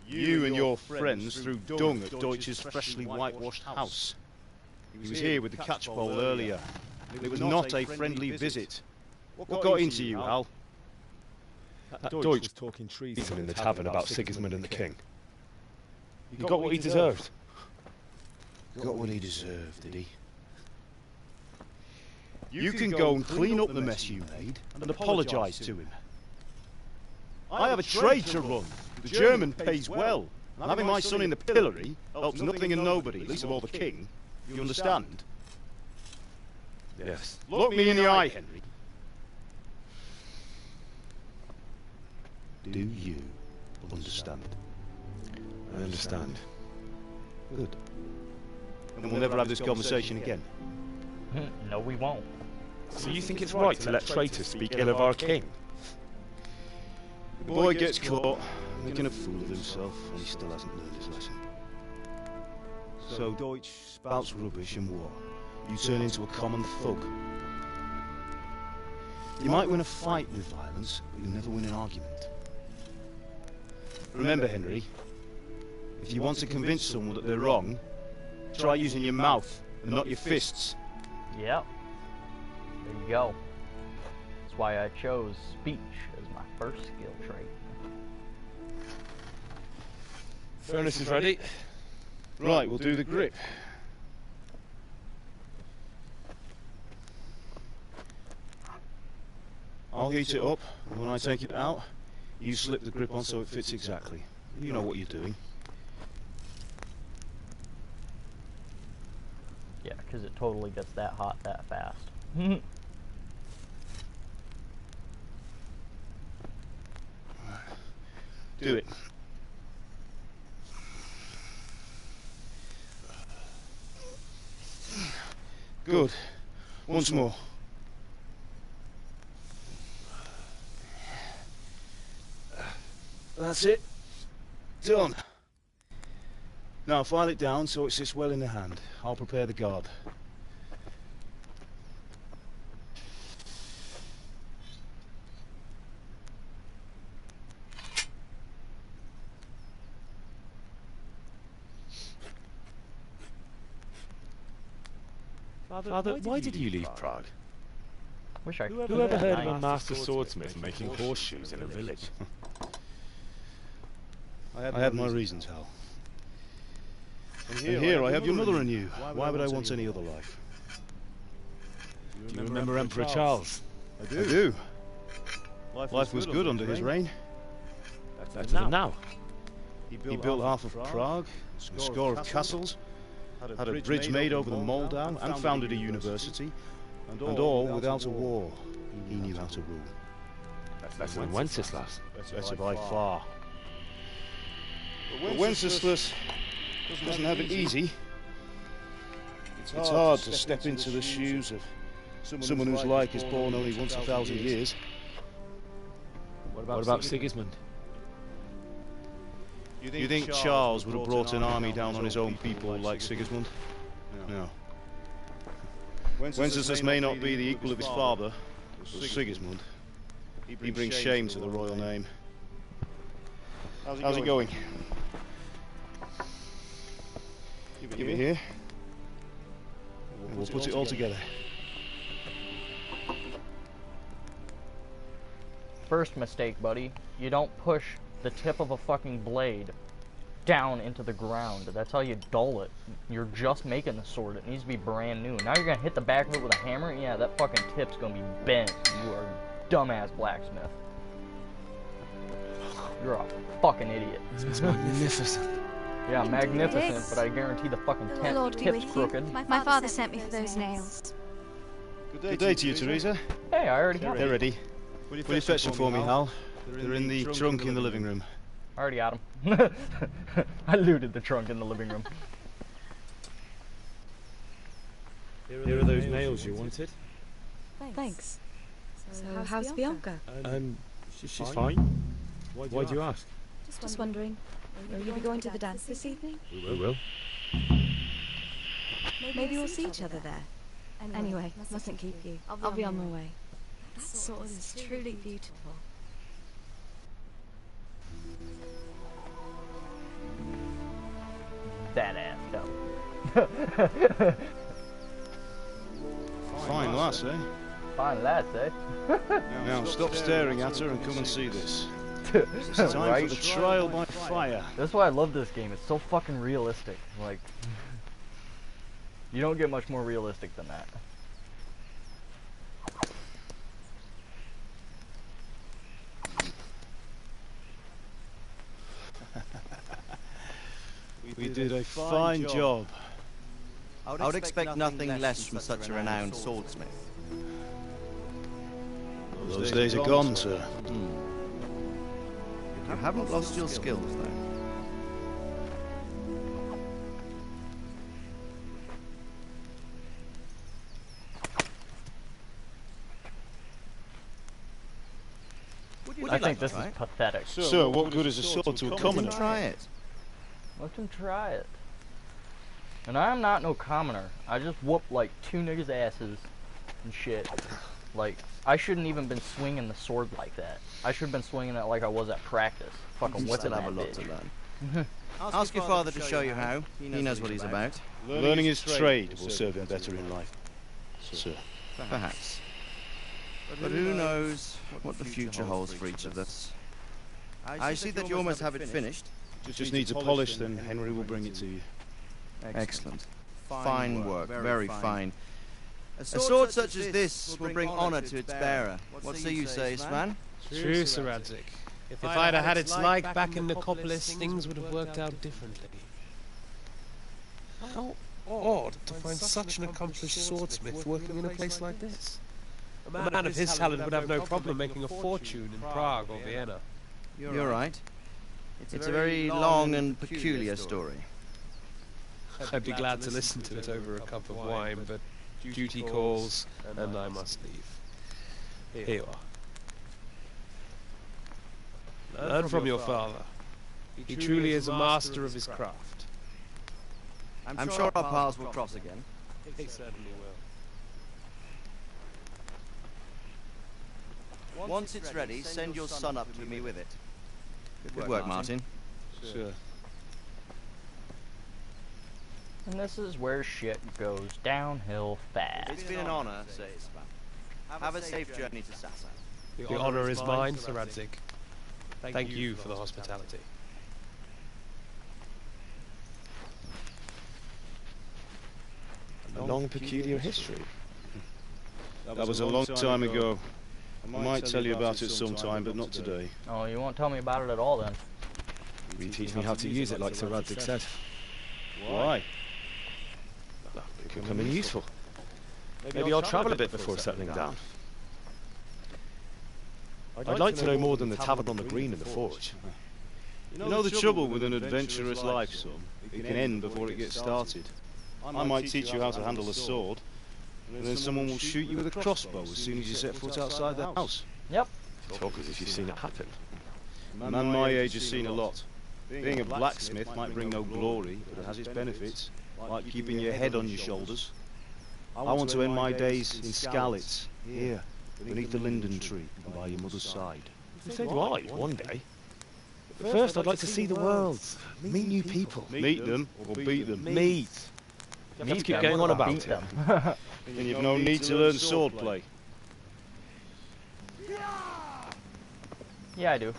you and your friends threw dung at Deutsch's freshly whitewashed house. He was here with the catchpole earlier. It was not a friendly visit. What got into you, Hal? That Deutsch was talking treason in the tavern about Sigismund and the king. He got what he deserved. Got what he deserved, did he? You can go and clean up the mess you made and apologise to him. I have a trade to run. The German pays well. And having my son in the pillory helps nothing and nobody, least of all the king. You understand? Yes. Look me in the eye, Henry. Do you understand? I understand. Good. And we'll never have this conversation again. No, we won't. So you think it's right to let traitors speak ill of our king? The boy gets caught, making a fool of himself, and he still hasn't learned his lesson. So Deutsch spouts rubbish and war. You turn into a common thug. You might win a fight with violence, but you'll never win an argument. Remember, Henry, if you want to convince someone that they're wrong, try using your mouth and not your fists. Yep. There you go. That's why I chose speech as my first skill trait. Furnace is ready. Right, we'll do the grip. I'll heat it up, and when I take it out, you slip the grip on so it fits exactly. You know what you're doing. Yeah, because it totally gets that hot that fast. Do it. Good. Once more. That's it. Done. Now file it down so it sits well in the hand. I'll prepare the guard. Father, why did you leave Prague? Wish I could. Whoever heard of a master swordsmith making horseshoes in a village? I had my reasons, Hal. And here I have your mother and you. Why would I want any other life? Do you remember Emperor Charles? I do. Life was good under his reign. Better than now. He built half of Prague, a score of castles, had a bridge made over the Moldau, and founded a university, and all without a war. He knew how to rule. Better than Wenceslas. Better by far. But Wenceslas doesn't have it easy. It's hard to step into the shoes of someone whose like is born only once 1,000 years. What about Sigismund? You think Charles would have brought an army down on his own people like Sigismund? No. Wenceslas may not be the equal of his father, but Sigismund. He brings shame to the royal name. How's it going? Give it here. And we'll put it all together. First mistake, buddy. You don't push the tip of a fucking blade down into the ground. That's how you dull it. You're just making the sword. It needs to be brand new. Now you're gonna hit the back of it with a hammer? Yeah, that fucking tip's gonna be bent. You are a dumbass blacksmith. You're a fucking idiot. It's magnificent. Yeah, magnificent, but I guarantee the fucking tip's crooked. My father sent me for those nails. Good day to you, Teresa. Hey, I already have them. They're ready. Will you fetch them for me, Hal? They're in the trunk in the living room. I already got them. I looted the trunk in the living room. Here are those nails you wanted. Thanks. So how's Bianca? She's fine. Why do you ask? Just wondering. Will you be going to the dance this evening? We will. Maybe we'll see each other there. Anyway, mustn't keep you. I'll be on my way. That sword is truly beautiful. Badass though. Fine lass, eh? Fine lass, eh? Now stop staring at her and come and see this. It's time Right? for the trial by fire. That's why I love this game. It's so fucking realistic. Like, you don't get much more realistic than that. We did a fine job. I would expect nothing less from such a renowned swordsmith. Those days are gone, sir. You haven't lost your skills, though. think this is pathetic. Sir, what good is a sword to a commoner? Try it. Let him try it. And I'm not no commoner. I just whooped like 2 niggas' asses and shit. Like, I shouldn't even been swinging the sword like that. I should have been swinging it like I was at practice. Fucking whipping that have a lot bitch. to learn. Ask your father to show you how. He knows what he's about. Learning his trade will serve him better in life, sir. Perhaps. But who knows what the future holds for each of us. I see that you almost have it finished. Just needs a polish, then Henry will bring it to you. Excellent. Fine work. Very fine. A sword such as this will bring honor to its bearer. What say you, Svan? True, Sir Radzik. If I'd have had its like back in Nicopolis, things would have worked out differently. How odd to find such an accomplished swordsmith working in a place like this. A man of his talent would have no problem making a fortune in Prague or Vienna. You're right. It's a very long and peculiar story. I'd be glad to listen to it over a cup of wine, but duty calls, and I must leave. Here you are. Learn from your father. He truly is a master of his craft. I'm sure our paths will cross again. They certainly will. Once it's ready, send your son up to me with it. Good work, Martin. Sure. And this is where shit goes downhill fast. It's been an honor, says Svan. Have a safe journey to Sassa. The honor is mine, Sir Radzik. Thank you for the hospitality. A long, peculiar history. That was a long time ago. I might tell you about it sometime, but not today. Oh, you won't tell me about it at all then? Will you teach me how to use it like Sir Radzik said? Why? Becoming useful. Maybe I'll travel a bit before settling down. I'd like to know more than the tavern on the green and the forge. You know the trouble with an adventurous life, son? It can end before it gets started. I might teach you how to handle a sword, and then someone will shoot you with a crossbow as soon as you set foot outside the house. Yep. Talk as if you've seen it happen. A man my age has seen a lot. Being a blacksmith might bring no glory, but it has its benefits, like keeping your head on your shoulders. I want to end my days in Skalitz, here, beneath the linden tree, and by your mother's side. So do I, one day. But first I'd like to see the world, meet new people. Meet them, or beat them? Meet. You have to keep going on about it. Then you've no need to learn swordplay. Yeah, I do.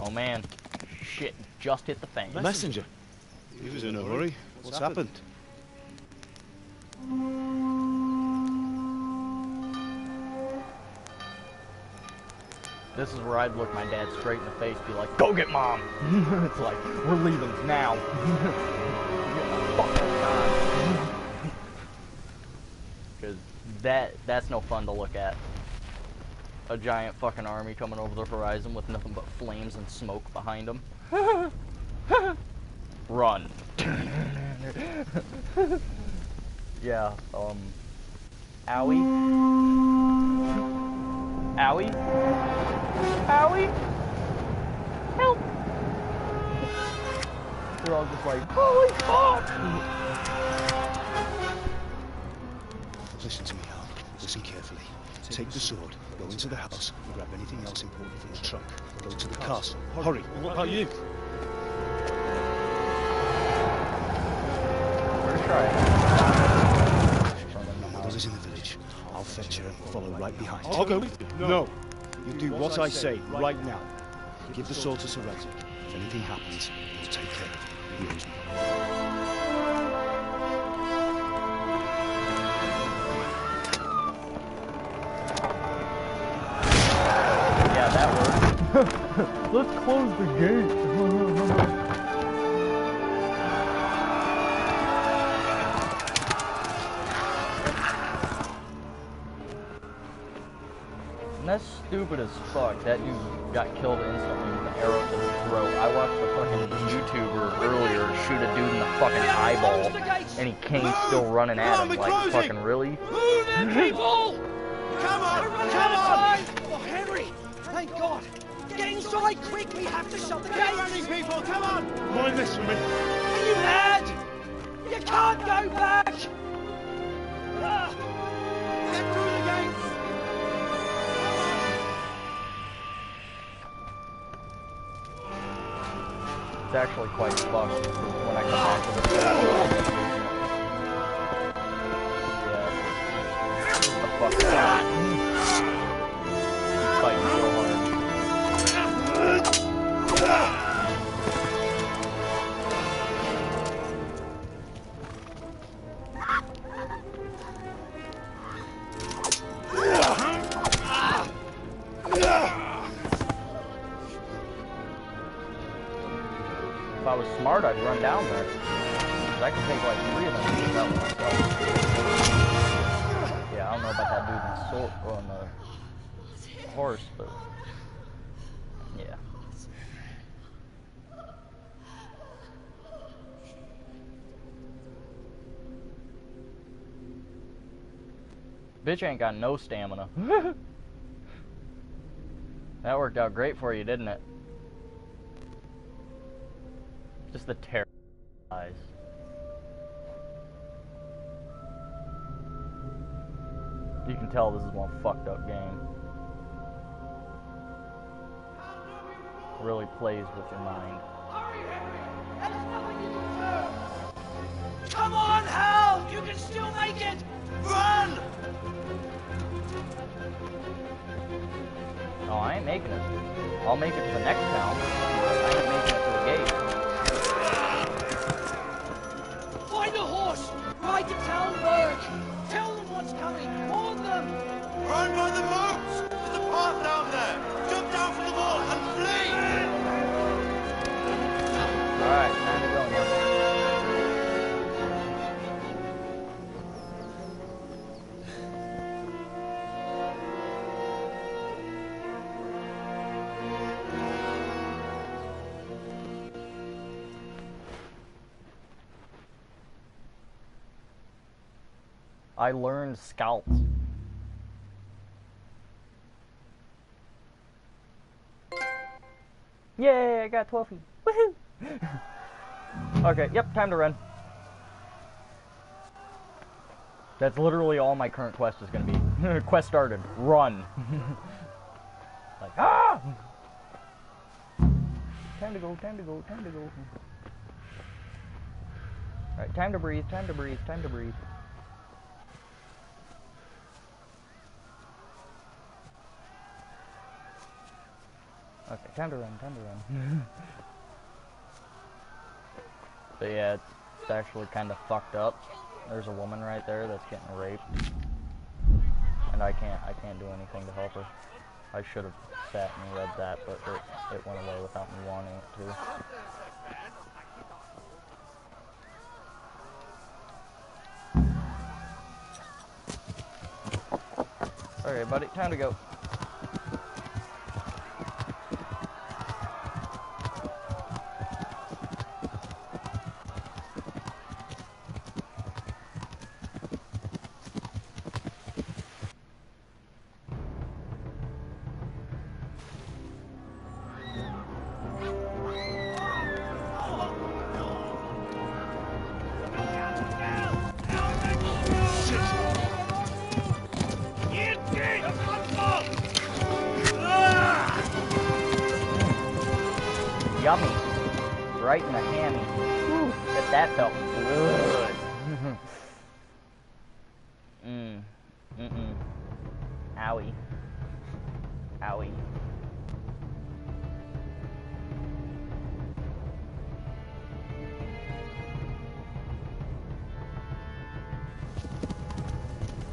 Oh man. Shit, just hit the fan. Messenger. He was in a hurry. What's happened? This is where I'd look my dad straight in the face and be like, go get mom! It's like, we're leaving now. Because that's no fun to look at. A giant fucking army coming over the horizon with nothing but flames and smoke behind them. Run. Yeah, Owie? Owie? Owie? Help! They're all just like, holy fuck! Listen to me, Al. Listen carefully. Take the sword, go into the house, and grab anything else important from the trunk. Go to the castle. Hurry! What about you? We're trying. My mother's in the village. I'll fetch her and follow right behind. I'll go with you. No. You do what I say right now. Give the sword to Sir Radzik. If anything happens, he'll take care of you. He owes me. Yeah, that worked. Let's close the gate. And that's stupid as fuck. That dude got killed instantly with an arrow to the throat. I watched a fucking YouTuber earlier shoot a dude in the fucking eyeball, and he came still running at him. Like, fucking really? Move in, people! Come on! Come on! Oh, Henry! Thank God! Get inside quick! We have to shut the gate! Get running, people! Come on! Mind this for me. Are you mad? You can't go back! Ah! Get through the gates! It's actually quite fucked when I come back to the fuck that. He's fighting so hard. If I was smart, I'd run down there. Because I could take like 3 of them and get that one myself. Yeah, I don't know about that dude on the horse, but yeah. Bitch ain't got no stamina. That worked out great for you, didn't it? Just the terror eyes. You can tell this is one fucked up game. Really plays with your mind. Come on, Hal! You can still make it! Run! Oh, I ain't making it. I'll make it to the next town. I ain't making it to the gate. Find a horse! Ride to Talmberg! Tell them what's coming! Warn them! Run by the boats! There's a path down there! Jump down from the wall and flee! Alright, time to go now. I learned scouts. Yay, I got 12 feet. Woohoo! Okay, yep, time to run. That's literally all my current quest is gonna be. Quest started. Run. Like, ah! Time to go, time to go, time to go. Alright, time to breathe, time to breathe, time to breathe. Okay, time to run, time to run. But yeah, it's actually kind of fucked up. There's a woman right there that's getting raped. And I can't do anything to help her. I should have sat and read that, but it went away without me wanting it to. Okay, buddy, time to go. Yummy. Right in the hammy. Whew, that felt good. Owie. Owie.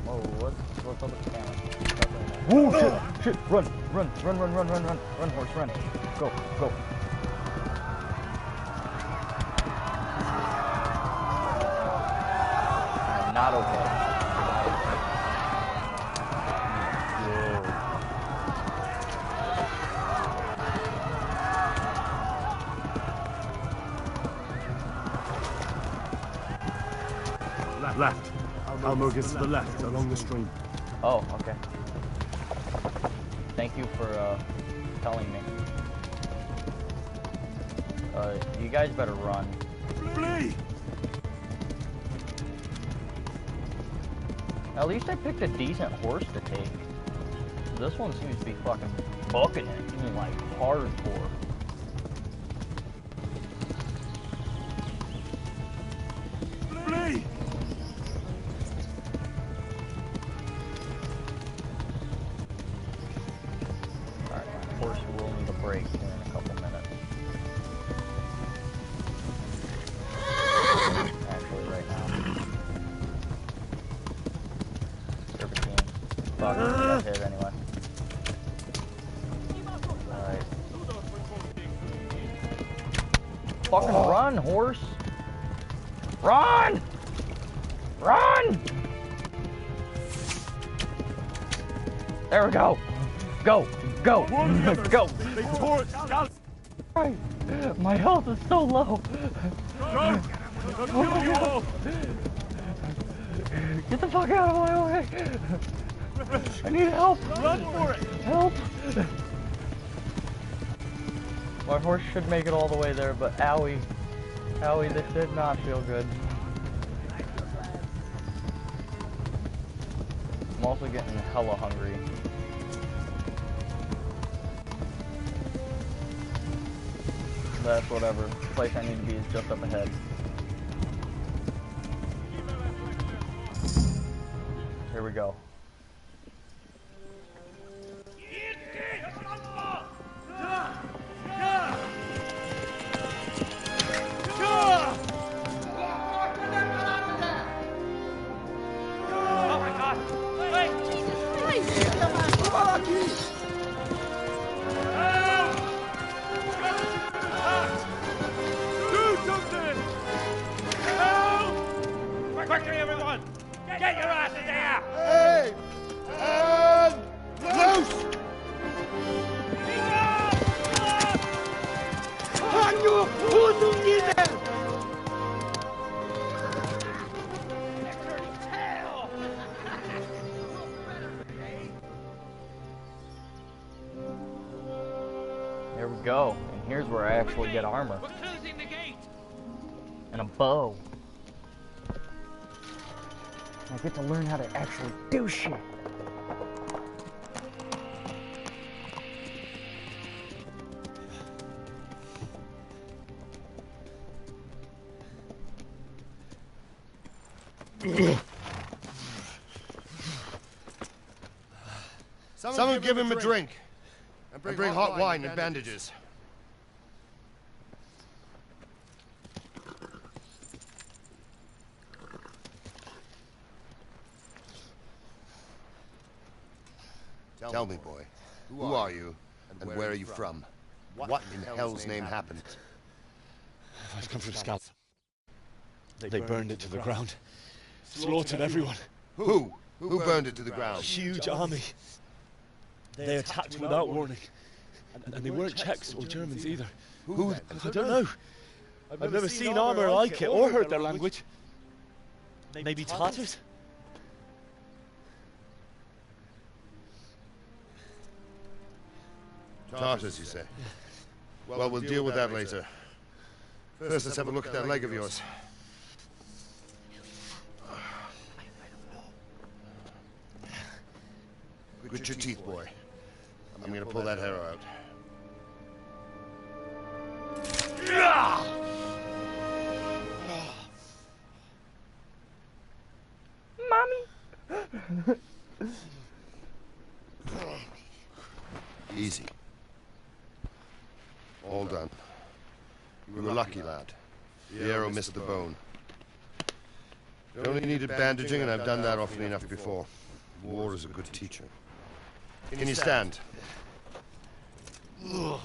Whoa, what's up with the camera? Whoa, shit, run, horse, run. Go. I'm not okay. Left. Almog is to the left, along the stream. Oh, okay. you for telling me. You guys better run. Flee! At least I picked a decent horse to take. This one seems to be fucking bucking it, like hardcore. Flee! Alright, my horse will need a break here in a couple minutes. Actually, right now. Serpentine. Fuck, I got hit anyway. Alright. Fucking run, horse! Run! Run! There we go! Go! Go! Go! Right. My health is so low! Oh my God. Get the fuck out of my way! I need help! Run for it! Help! My horse should make it all the way there, but owie. Owie, this did not feel good. I'm also getting hella hungry. That's whatever. The place I need to be is just up ahead. Here we go. Quickly, everyone! Get your ass in there! Hey! And loose! Hanyo Hudungine! There we go. And here's where I actually get armor. We're closing the gate! And a bow. I get to learn how to actually do shit. Someone give him a drink. And bring hot wine and bandages. Tell me, boy, who are you, and where are you from? What in hell's name happened? I've come from Scouts. They burned it to the ground. Slaughtered everyone. Who? Who burned it to the ground? A huge army. They attacked without warning. And they weren't Czechs or Germans either. Who? I don't know. I've never seen armor like it or heard their language. Maybe Tatars? Tartars, you say? Well, we'll deal with that later. First, let's have a look at that leg of yours. Grit your teeth, boy. I'm gonna pull that hair out. Mommy! Easy. All done. You were lucky, lad. The arrow missed the bone. You only needed bandaging, and I've done that often enough before. War is a good teacher. Can you stand? There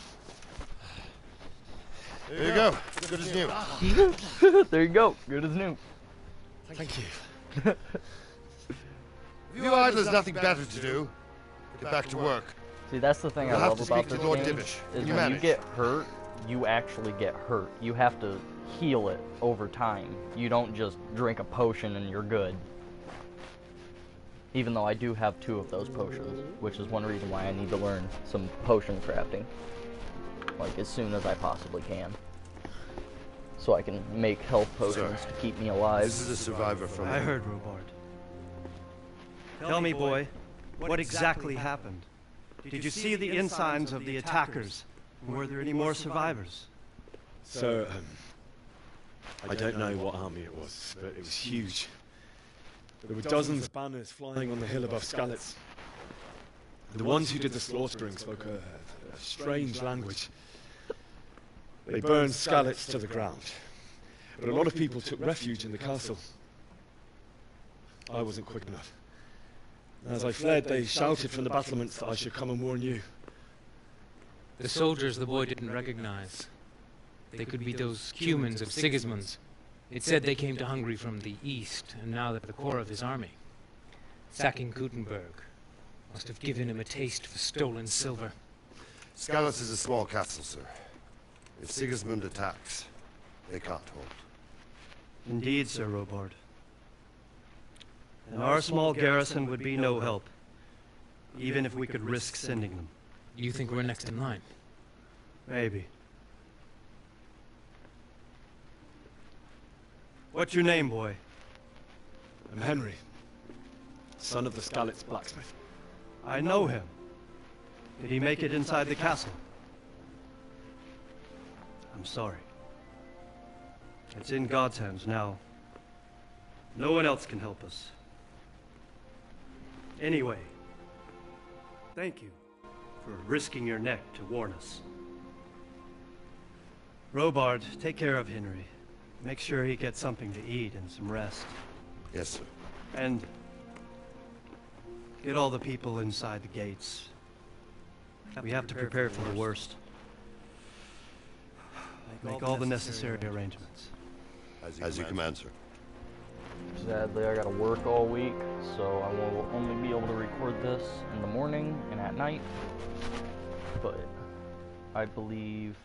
you go. Good as new. There you go. Good as new. Thank you. If you idlers nothing better to do, get back to work. See, that's the thing I You'll have love to about speak to this Lord game, Divish. is You when you manage. get hurt, you actually get hurt. You have to heal it over time. You don't just drink a potion and you're good. Even though I do have 2 of those potions, which is one reason why I need to learn some potion crafting. Like, as soon as I possibly can. So I can make health potions to keep me alive. This is a survivor from... I heard, Robard. Tell me, boy, what exactly happened? Did you see the ensigns of the attackers? Were there any more survivors? So, I don't know what army it was, but it was huge. There were dozens of banners flying on the hill above Skalitz. The ones who did the slaughtering spoke a strange language. They burned Skalitz to the ground, but a lot of people took refuge in the castle. I wasn't quick enough. As I fled, they shouted from the battlements that I should come and warn you. The soldiers the boy didn't recognize. They could be those humans of Sigismund's. It said they came to Hungary from the east, and now they're the core of his army. Sacking Gutenberg must have given him a taste for stolen silver. Skalitz is a small castle, sir. If Sigismund attacks, they can't hold. Indeed, Sir Robard. And our small garrison would be no help, even if we could risk sending them. You think we're next in line? Maybe. What's your name, boy? I'm Henry, son of the Skalitz blacksmith. I know him. Did he make it inside the castle? I'm sorry. It's in God's hands now. No one else can help us. Anyway, thank you for risking your neck to warn us. Robard, take care of Henry. Make sure he gets something to eat and some rest. Yes, sir. And get all the people inside the gates. We have to prepare for the worst. Make all the necessary arrangements. As you command, sir. Sadly, I gotta work all week, so I will only be able to record this in the morning and at night. But I believe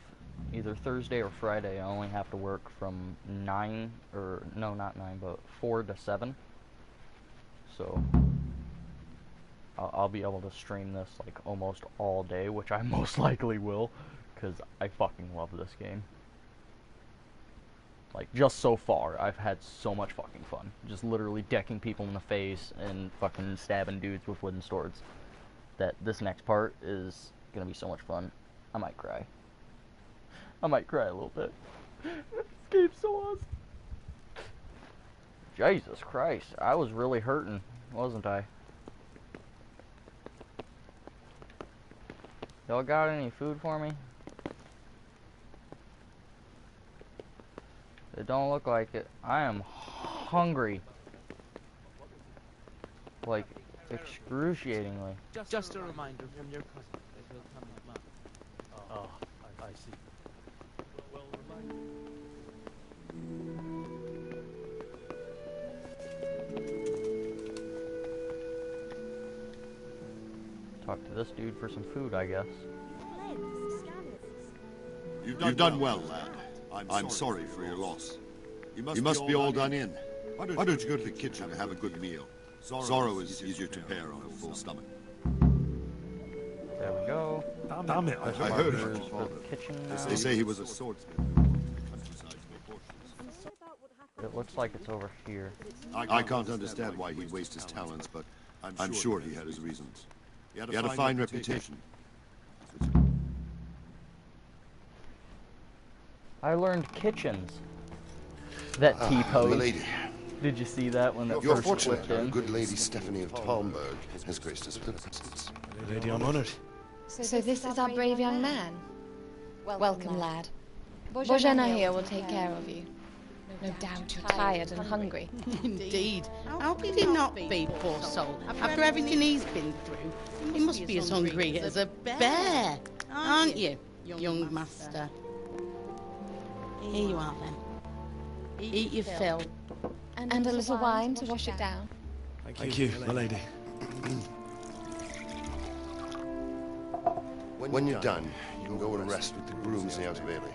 either Thursday or Friday I only have to work from 9, or no, not 9, but 4 to 7. So I'll be able to stream this like almost all day, which I most likely will, because I fucking love this game. Like, just so far, I've had so much fucking fun. Just literally decking people in the face and fucking stabbing dudes with wooden swords. That this next part is gonna be so much fun. I might cry. I might cry a little bit. This game's so awesome. Jesus Christ, I was really hurting, wasn't I? Y'all got any food for me? It don't look like it. I am hungry. Like, excruciatingly. Just a reminder from your cousin that will come in a month. Oh, I see. Well, Talk to this dude for some food, I guess. You've done well, lad. I'm sorry for your loss. You must be all done in. Why don't you go to the kitchen and have a good meal? Sorrow is easier to bear on a full stomach. There we go. Damn it, I heard for him. the kitchen now. They say he was a swordsmith. It looks like it's over here. I can't understand why he'd waste his talents, but I'm sure he had his reasons. He had a fine reputation. I learned kitchens. That T-pose. Milady. Did you see that when that You're first fortunate. flipped Our in? good lady Stephanie of Talmberg has graced us with her presence. Lady, I'm honored. So this is our brave young man. Welcome, lad. Bojana here will take care of you. No doubt you're tired and hungry. Indeed. How could he not be, poor soul? After everything he's been through, he must be as hungry as a bear, aren't you, young master? Here you are, then. Eat your fill. And a little wine to wash it down. Thank you, my lady. When you're done, you can go and rest with the grooms in the Outer Bailey.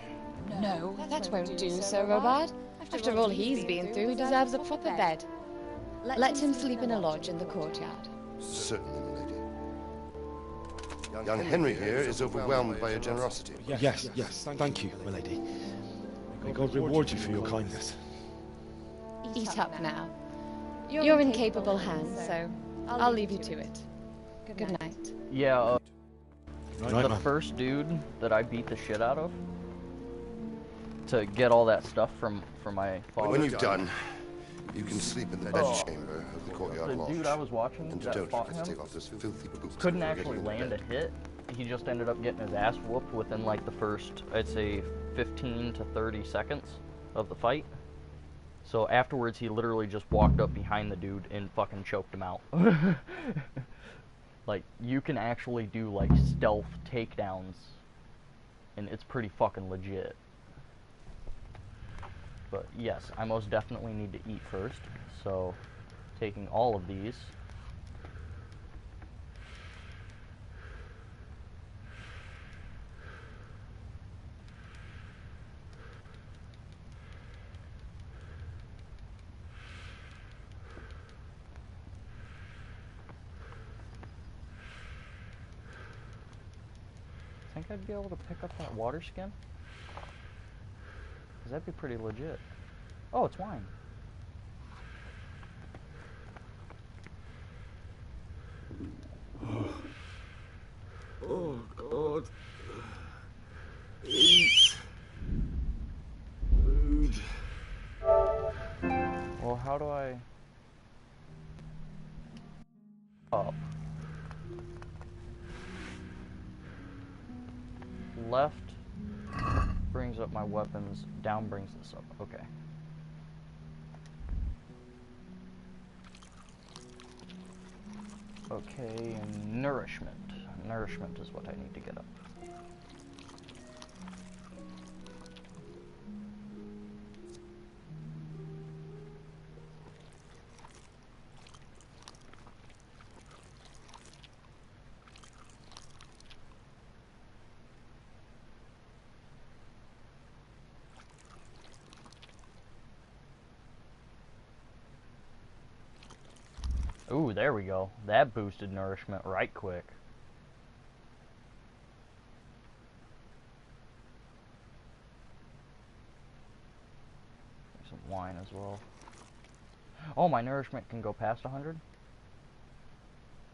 No, that won't do, Sir Robard. After all he's been through, he deserves a proper bed. Let him sleep in a lodge in the courtyard. Certainly, milady. Young Henry here is overwhelmed by your generosity. Yes, thank you, milady. May God reward you for your kindness. Eat up now. You're in capable hands, so I'll leave you to it. Good night. Yeah, Right, the man. first dude that I beat the shit out of to get all that stuff from my father. When you've done, you can sleep in the bedchamber of the courtyard The lodge. dude I was watching And that don't fought forget to him take off those filthy boots couldn't before actually getting into land a bed. hit. He just ended up getting his ass whooped within like the first, I'd say, 15 to 30 seconds of the fight. So afterwards, he literally just walked up behind the dude and fucking choked him out. Like, you can actually do like stealth takedowns, and it's pretty fucking legit. But yes, I most definitely need to eat first, so taking all of these. I think I'd be able to pick up that water skin? Because that'd be pretty legit. Oh, it's wine. Oh, God. Eat. Food. Well, how do I... Up. Left brings up my weapons, down brings this up. Okay. Okay, and nourishment. Nourishment is what I need to get up. Ooh, there we go. That boosted nourishment right quick. Some wine as well. Oh, my nourishment can go past 100?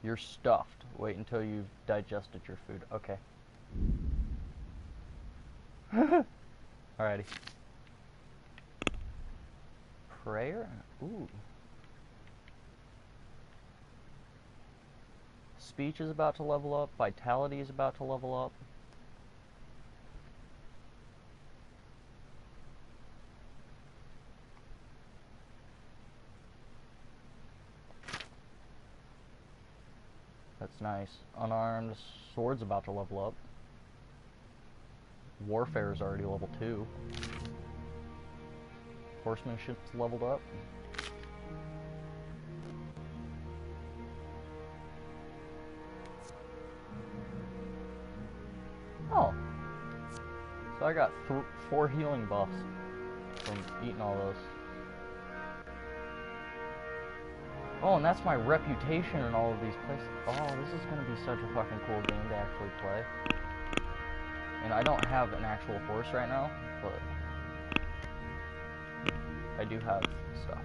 You're stuffed. Wait until you've digested your food. Okay. Alrighty. Prayer? Ooh. Speech is about to level up. Vitality is about to level up. That's nice. Unarmed sword's about to level up. Warfare is already level 2. Horsemanship's leveled up. Oh. So I got 4 healing buffs from eating all those. Oh, and that's my reputation in all of these places. Oh, this is going to be such a fucking cool game to actually play. And I don't have an actual horse right now, but I do have stuff.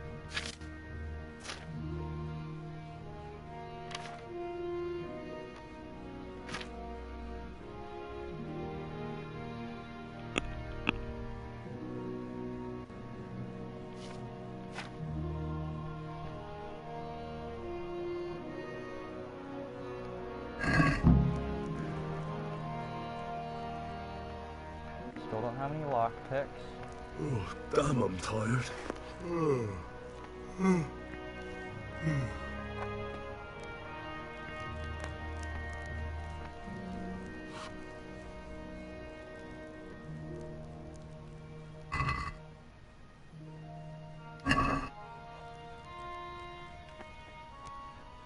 Still don't have any lockpicks. Oh, damn, I'm tired.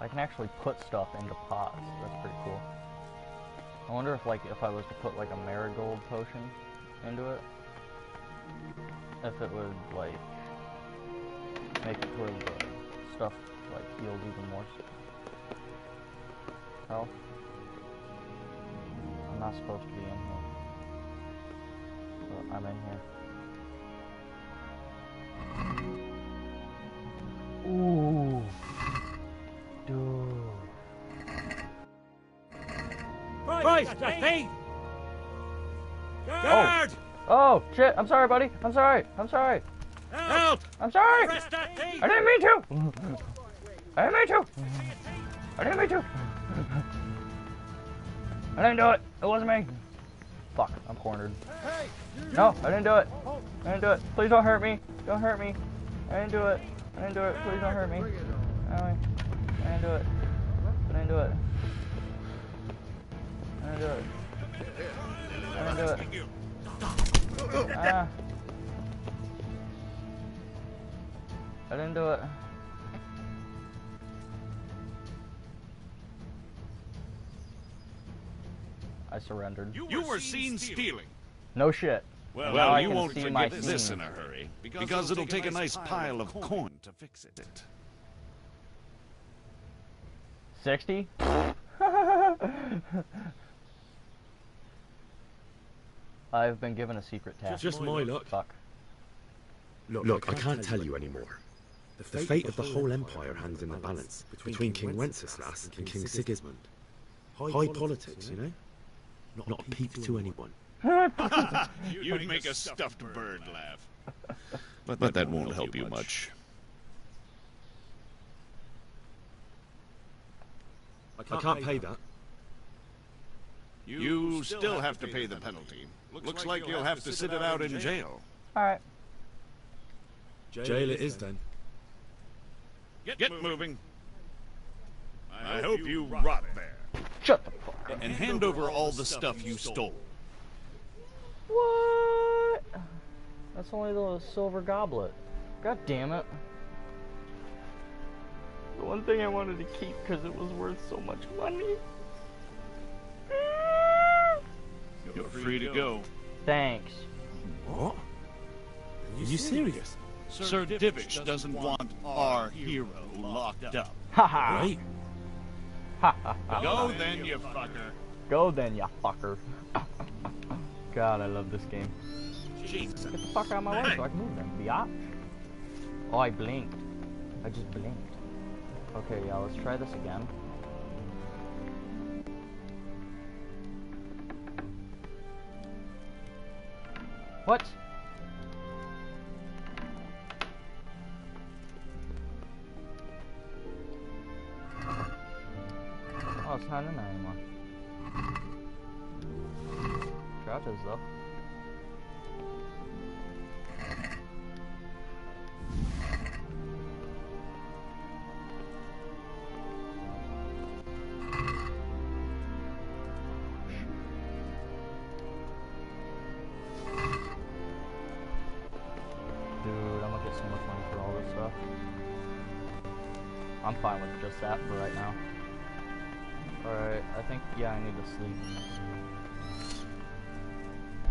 I can actually put stuff into pots. That's pretty cool. I wonder if if I was to put like a marigold potion into it, if it would like make it where the stuff like heals even more. Hell, I'm not supposed to be in here, but I'm in here. Ooh, dude. Christ, a thief! Guard! Oh, shit, I'm sorry, buddy. I'm sorry. I'm sorry. Help! I'm sorry! Arrest that thief! I didn't mean to! I didn't mean to! I didn't mean to! I didn't do it! It wasn't me! Fuck, I'm cornered. No, I didn't do it! I didn't do it! Please don't hurt me! Don't hurt me! I didn't do it! I didn't do it! Please don't hurt me! I didn't do it! I didn't do it! I didn't do it! I didn't do it! Ah! I didn't do it. I surrendered. You were seen stealing. No shit. Well, now you won't see my forget this scene. in a hurry, because it'll take a nice pile of coin to fix it. 60? I've been given a secret task. Just my luck. Fuck. Look, I can't tell you anymore. The fate of the whole empire hangs in the balance between King Wenceslas and King Sigismund. High politics, you know? Not a peep to anyone. You'd make a stuffed bird laugh. But that won't help you much. I can't pay that. You still have to pay the penalty. Looks like you'll have to sit it out in jail. Alright. Jail it is then. Get moving. I hope you rot there. Shut the fuck up. And hand over all the stuff you stole. What? That's only the silver goblet. God damn it. The one thing I wanted to keep because it was worth so much money. You're free to go. Thanks. What? Are you serious? Sir Divish doesn't want our hero locked up. Haha. Right. Ha ha ha. Go then, you fucker. Go then, ya fucker. God, I love this game. Jesus. Get the fuck out of my way so I can move then, biatch. Oh, I blinked. I just blinked. Okay, yeah, let's try this again. What? Oh, it's not in there anymore. Crouches though. Dude, I'm gonna get so much money for all this stuff. I'm fine with just that for right now. Alright, I think, yeah, I need to sleep.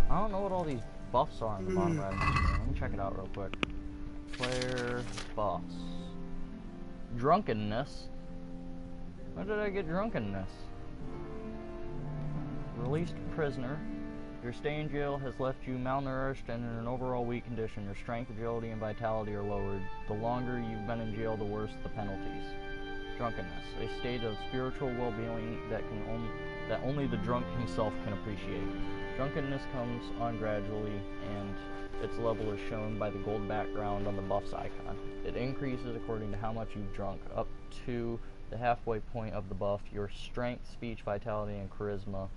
I don't know what all these buffs are on the bottom right of my screen. Let me check it out real quick. Player buffs. Drunkenness. When did I get drunkenness? Released prisoner. Your stay in jail has left you malnourished and in an overall weak condition. Your strength, agility, and vitality are lowered. The longer you've been in jail, the worse the penalties. Drunkenness, a state of spiritual well-being that only the drunk himself can appreciate. Drunkenness comes on gradually, and its level is shown by the gold background on the buffs icon. It increases according to how much you've drunk. Up to the halfway point of the buff, your strength, speech, vitality, and charisma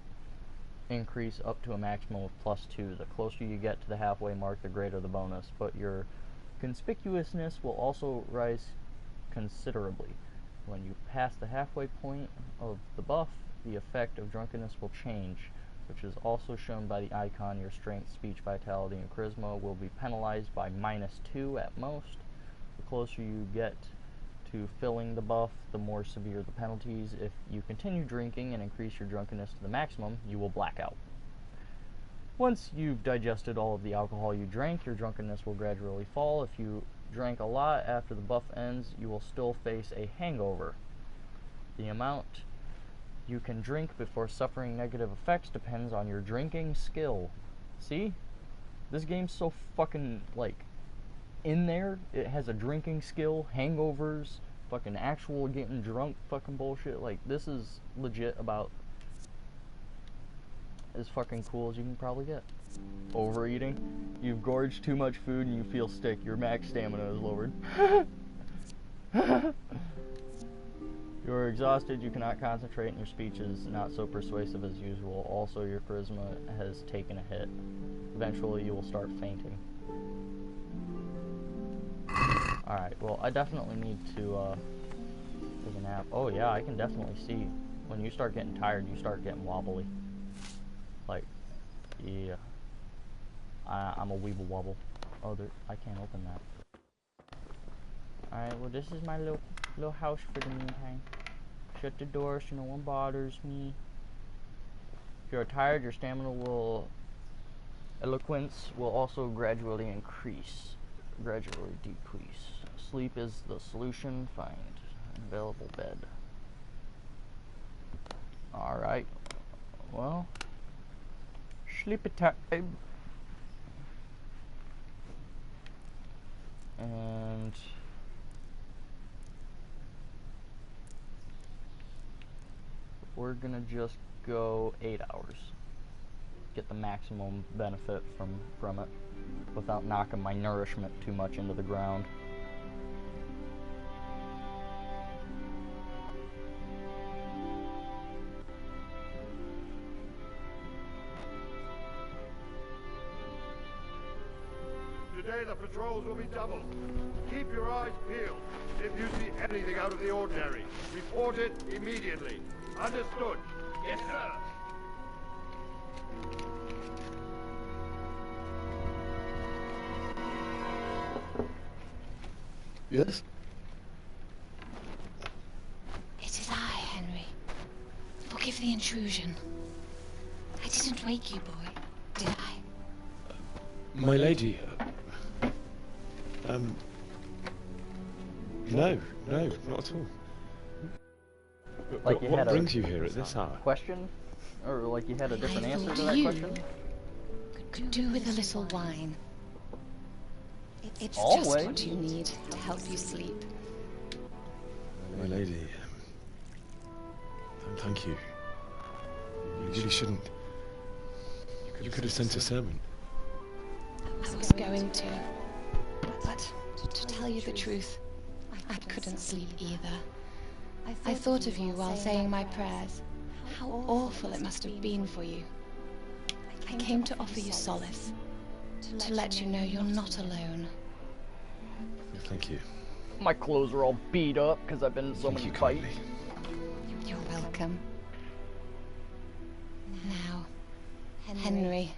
increase up to a maximum of +2. The closer you get to the halfway mark, the greater the bonus, but your conspicuousness will also rise considerably. When you pass the halfway point of the buff, the effect of drunkenness will change, which is also shown by the icon. Your strength, speech, vitality, and charisma will be penalized by -2 at most. The closer you get to filling the buff, the more severe the penalties. If you continue drinking and increase your drunkenness to the maximum, you will black out. Once you've digested all of the alcohol you drank, your drunkenness will gradually fall. If you drank a lot, after the buff ends, you will still face a hangover. The amount you can drink before suffering negative effects depends on your drinking skill. See? This game's so fucking, like, in there. It has a drinking skill, hangovers, fucking actual getting drunk fucking bullshit. Like, this is legit about as fucking cool as you can probably get. Overeating. You've gorged too much food and you feel sick. Your max stamina is lowered. You're exhausted, you cannot concentrate, and your speech is not so persuasive as usual. Also, your charisma has taken a hit. Eventually, you will start fainting. Alright, well, I definitely need to take a nap. Oh yeah, I can definitely see when you start getting tired, you start getting wobbly. Like, yeah. I'm a weeble wobble. Oh, I can't open that. Alright, well, this is my little house for the meantime. Shut the door so no one bothers me. If you're tired, your stamina will... Eloquence will also gradually increase. Gradually decrease. Sleep is the solution. Find an available bed. Alright. Well... Sleep time. And... we're gonna just go 8 hours. Get the maximum benefit from it without knocking my nourishment too much into the ground. Today the patrols will be doubled. Keep your eyes peeled. If you see anything out of the ordinary, report it immediately. Understood? Yes, sir. Yes? It is I, Henry. Forgive the intrusion. I didn't wake you, boy, did I? My lady, no, not at all. Like you what had brings you here at this hour? Question? Or like you had a different answer to that you question? could do with a little wine. It's Always. just what you need to help you sleep. My lady, thank you. You really shouldn't. You could have sent a servant. I was going to, but to tell you the truth, I couldn't sleep either. I thought of you while saying my prayers. How awful it must have been for you. I came to offer you solace, to let you know you're not alone. Thank you. My clothes are all beat up because I've been in so many fights. You're welcome. Now, Henry,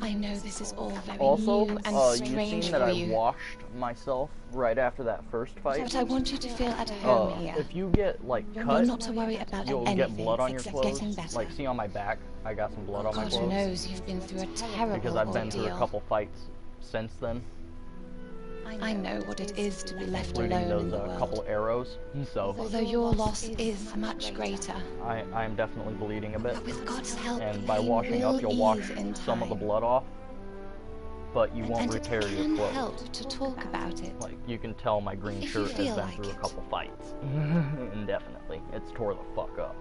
I know this is all very Also, new and you've strange seen that for I you. washed myself right after that first fight. But I want you to feel at home here. If you get like You're cut, not to worry about you'll anything get blood on your except clothes. getting better. Like, see on my back, I got some blood on my God clothes. knows you've been through a terrible Because I've been through a ordeal. couple fights since then. I know what it is to be left Including alone in those the world. couple arrows. So Although your loss is much greater. I am definitely bleeding a bit. But with God's help, And by he washing will up, you'll wash ease in some of the time. blood off. But you won't And repair it your can clothes. help to talk about it. Like, you can tell my green If you shirt has feel been like through a it. couple fights. Indefinitely. It's tore the fuck up.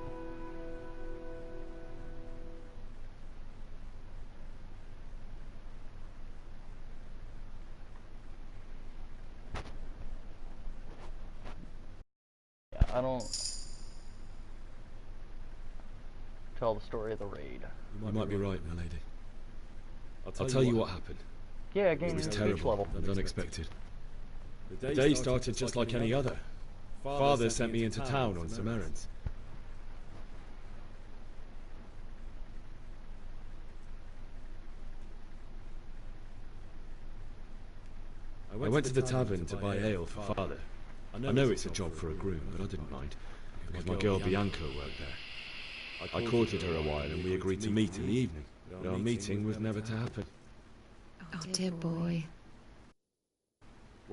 Yeah, I don't tell the story of the raid. You might be right, my lady. I'll tell you what happened. Yeah, It game was beach terrible level. and unexpected. The day started just like any other. Father sent me into town on some errands. I went to the tavern to buy ale for Father. I know it's a job for a groom, but I didn't mind, because my girl Bianca worked there. I courted her a while and we agreed to meet in the evening, but our meeting was never to happen. Oh dear boy.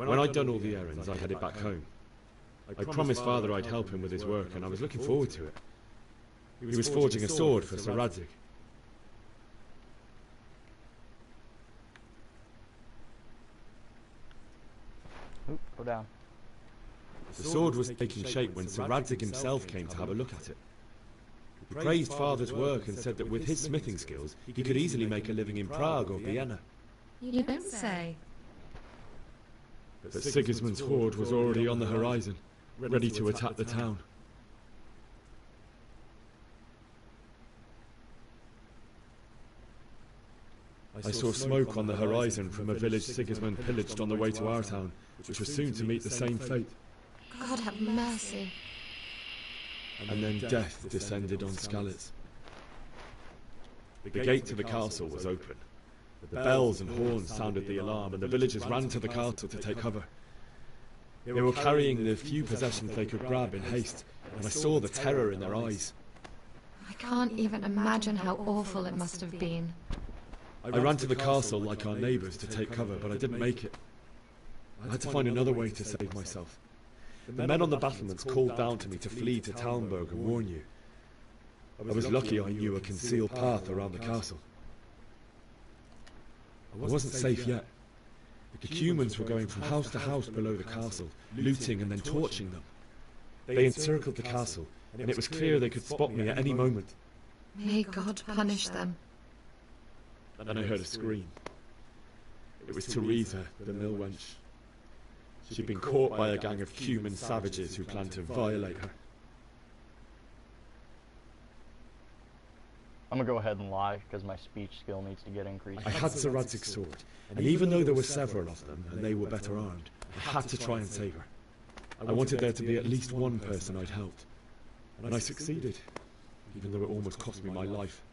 When I'd done all the errands, I headed back home. I promised Father I'd help him with his work, and I was looking forward to it. He was forging a sword for Sir Radzig. Oop, go down. The sword was taking shape when Sir Radzig himself came to have a look at it. He praised Father's work and said that with his smithing skills, he could easily make a living in Prague or Vienna. You don't say. But Sigismund's horde was already on the horizon, ready to attack the town. I saw smoke on the horizon from a village Sigismund pillaged on the way to our town, which was soon to meet the same fate. God have mercy. And then death descended on Skalitz. The gate to the castle was open. The bells and horns sounded the alarm, and the villagers ran to the castle to take cover. They were carrying the few possessions they could grab in haste, and I saw the terror in their eyes. I can't even imagine how awful it must have been. I ran to the castle like our neighbours to take cover, but I didn't make it. I had to find another way to save myself. The men on the battlements called down to me to flee to Talmberg and warn you. I was lucky I knew a concealed path around the castle. I wasn't safe yet. The Cumans were going from house to house below the castle, looting and then torching them. They encircled the castle, and it was clear they could spot me at any moment. May God punish them. Then I heard a scream. It was Teresa, the mill wench. She'd been caught by a gang of Cuman savages who planned to violate her. I'm gonna go ahead and lie, because my speech skill needs to get increased. I had Sir Radzig's sword, and even though there were several of them, and they were better armed, I had to try and save her. I wanted there to be at least one person I'd helped. And I succeeded, even though it almost cost me my life.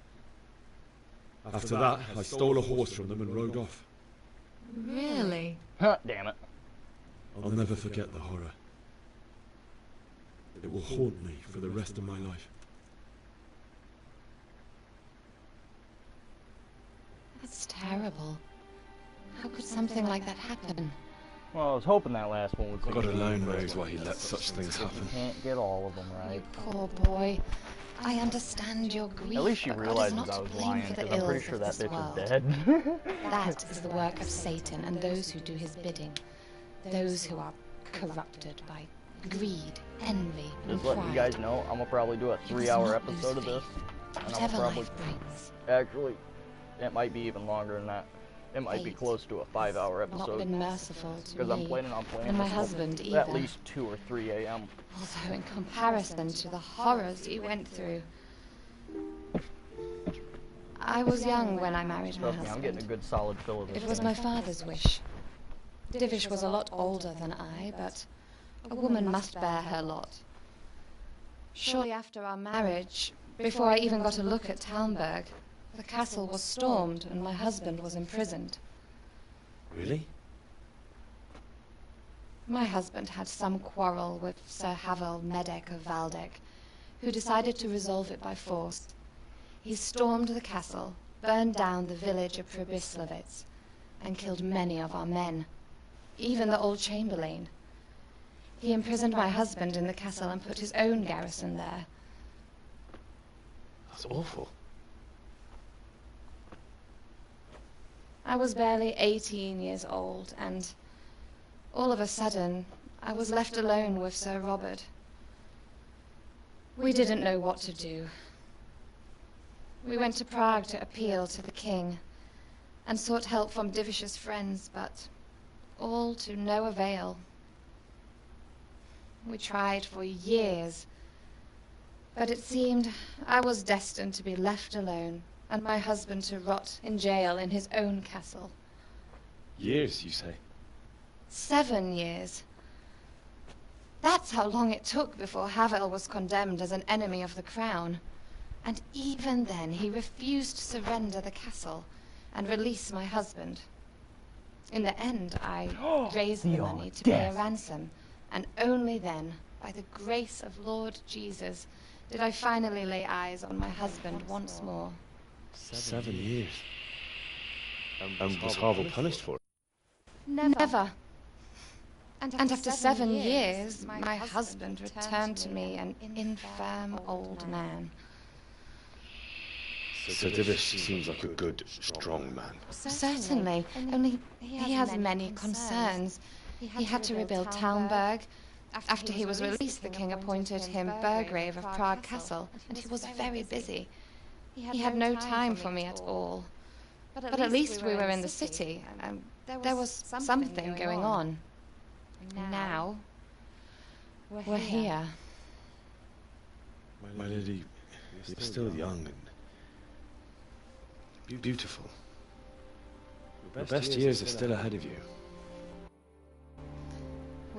After that, I stole a horse from them and rode off. Really? Huh, damn it. I'll never forget the horror. It will haunt me for the rest of my life. That's terrible. How could something like that happen? Well, I was hoping that last one would God alone knows why he let such things happen. You can't get all of them right. Poor boy. I understand your grief. At least she but God realizes is not I was to blame lying, for the because I'm pretty ills sure of that this bitch world. is dead. That is the work of Satan and those who do his bidding. Those who are corrupted by greed, envy, and Just letting pride. you guys know, I'm gonna probably do a You must 3-hour not lose episode of this. faith, And whatever I'm probably life brings. actually, it might be even longer than that. It might be Fate close to a 5-hour not episode. been merciful to Because I'm me, planning on playing and my this husband at either. least 2 or 3 a.m. Although in comparison to the horrors you went through. I was young when I married my Trust me, I'm getting a husband. good solid fill of this. It was thing. my father's wish. Divish was a lot older than I, but a woman must bear her lot. Shortly after our marriage, before I even got a look at Talmberg, the castle was stormed and my husband was imprisoned. Really? My husband had some quarrel with Sir Havel Medek of Valdek, who decided to resolve it by force. He stormed the castle, burned down the village of Pribyslavitz, and killed many of our men, even the old chamberlain. He imprisoned my husband in the castle and put his own garrison there. That's awful. I was barely 18 years old, and all of a sudden, I was left alone with Sir Robert. We didn't know what to do. We went to Prague to appeal to the king, and sought help from Divish's friends, but all to no avail. We tried for years, but it seemed I was destined to be left alone, and my husband to rot in jail in his own castle. Years, you say? 7 years. That's how long it took before Havel was condemned as an enemy of the crown. And even then, he refused to surrender the castle and release my husband. In the end, I raised the money to pay a ransom, and only then, by the grace of Lord Jesus, did I finally lay eyes on my husband once more. 7 years. And was Havel punished for it? Never. And after 7 years, my husband returned to me an infirm old man. So Divish seems like a good, strong man. Certainly, only he has many concerns. He had to rebuild Talmberg. After he was released, the king appointed him Burgrave of Prague Castle, and he was very busy. He had no time for me at all. But at least we were in the city, and there was something going on. And now, we're here. My lady, you're still young and beautiful. Your best years are still ahead of you.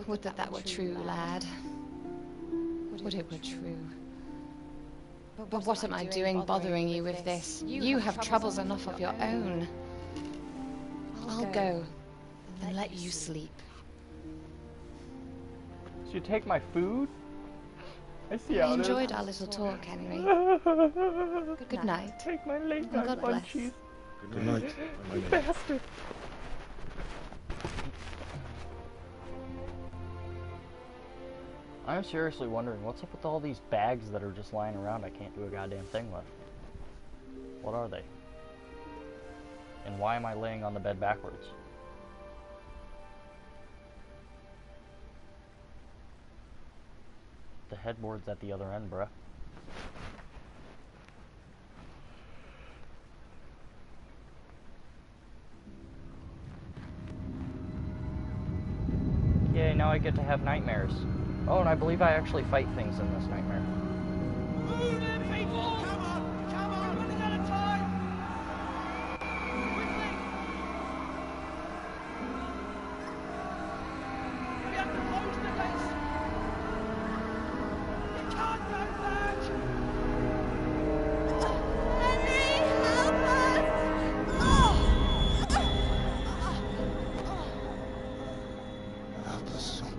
Would that were true, lad. Would it were true. But what am I doing bothering you with this? You have troubles enough of your own. I'll go and let you sleep. So you take my food? I see how I it is. enjoyed our little talk, Henry. Good night. Take my late And night God bless. munchies. Good night, my You lady. bastard. I'm seriously wondering what's up with all these bags that are just lying around I can't do a goddamn thing with. What are they? And why am I laying on the bed backwards? The headboard's at the other end, bruh. Yay, now I get to have nightmares. Oh, and I believe I actually fight things in this nightmare. Move in, people! Come on! Come on! Running out of time! Quickly! We have to close the gates! You can't go back! Henry, help us! Help us, son.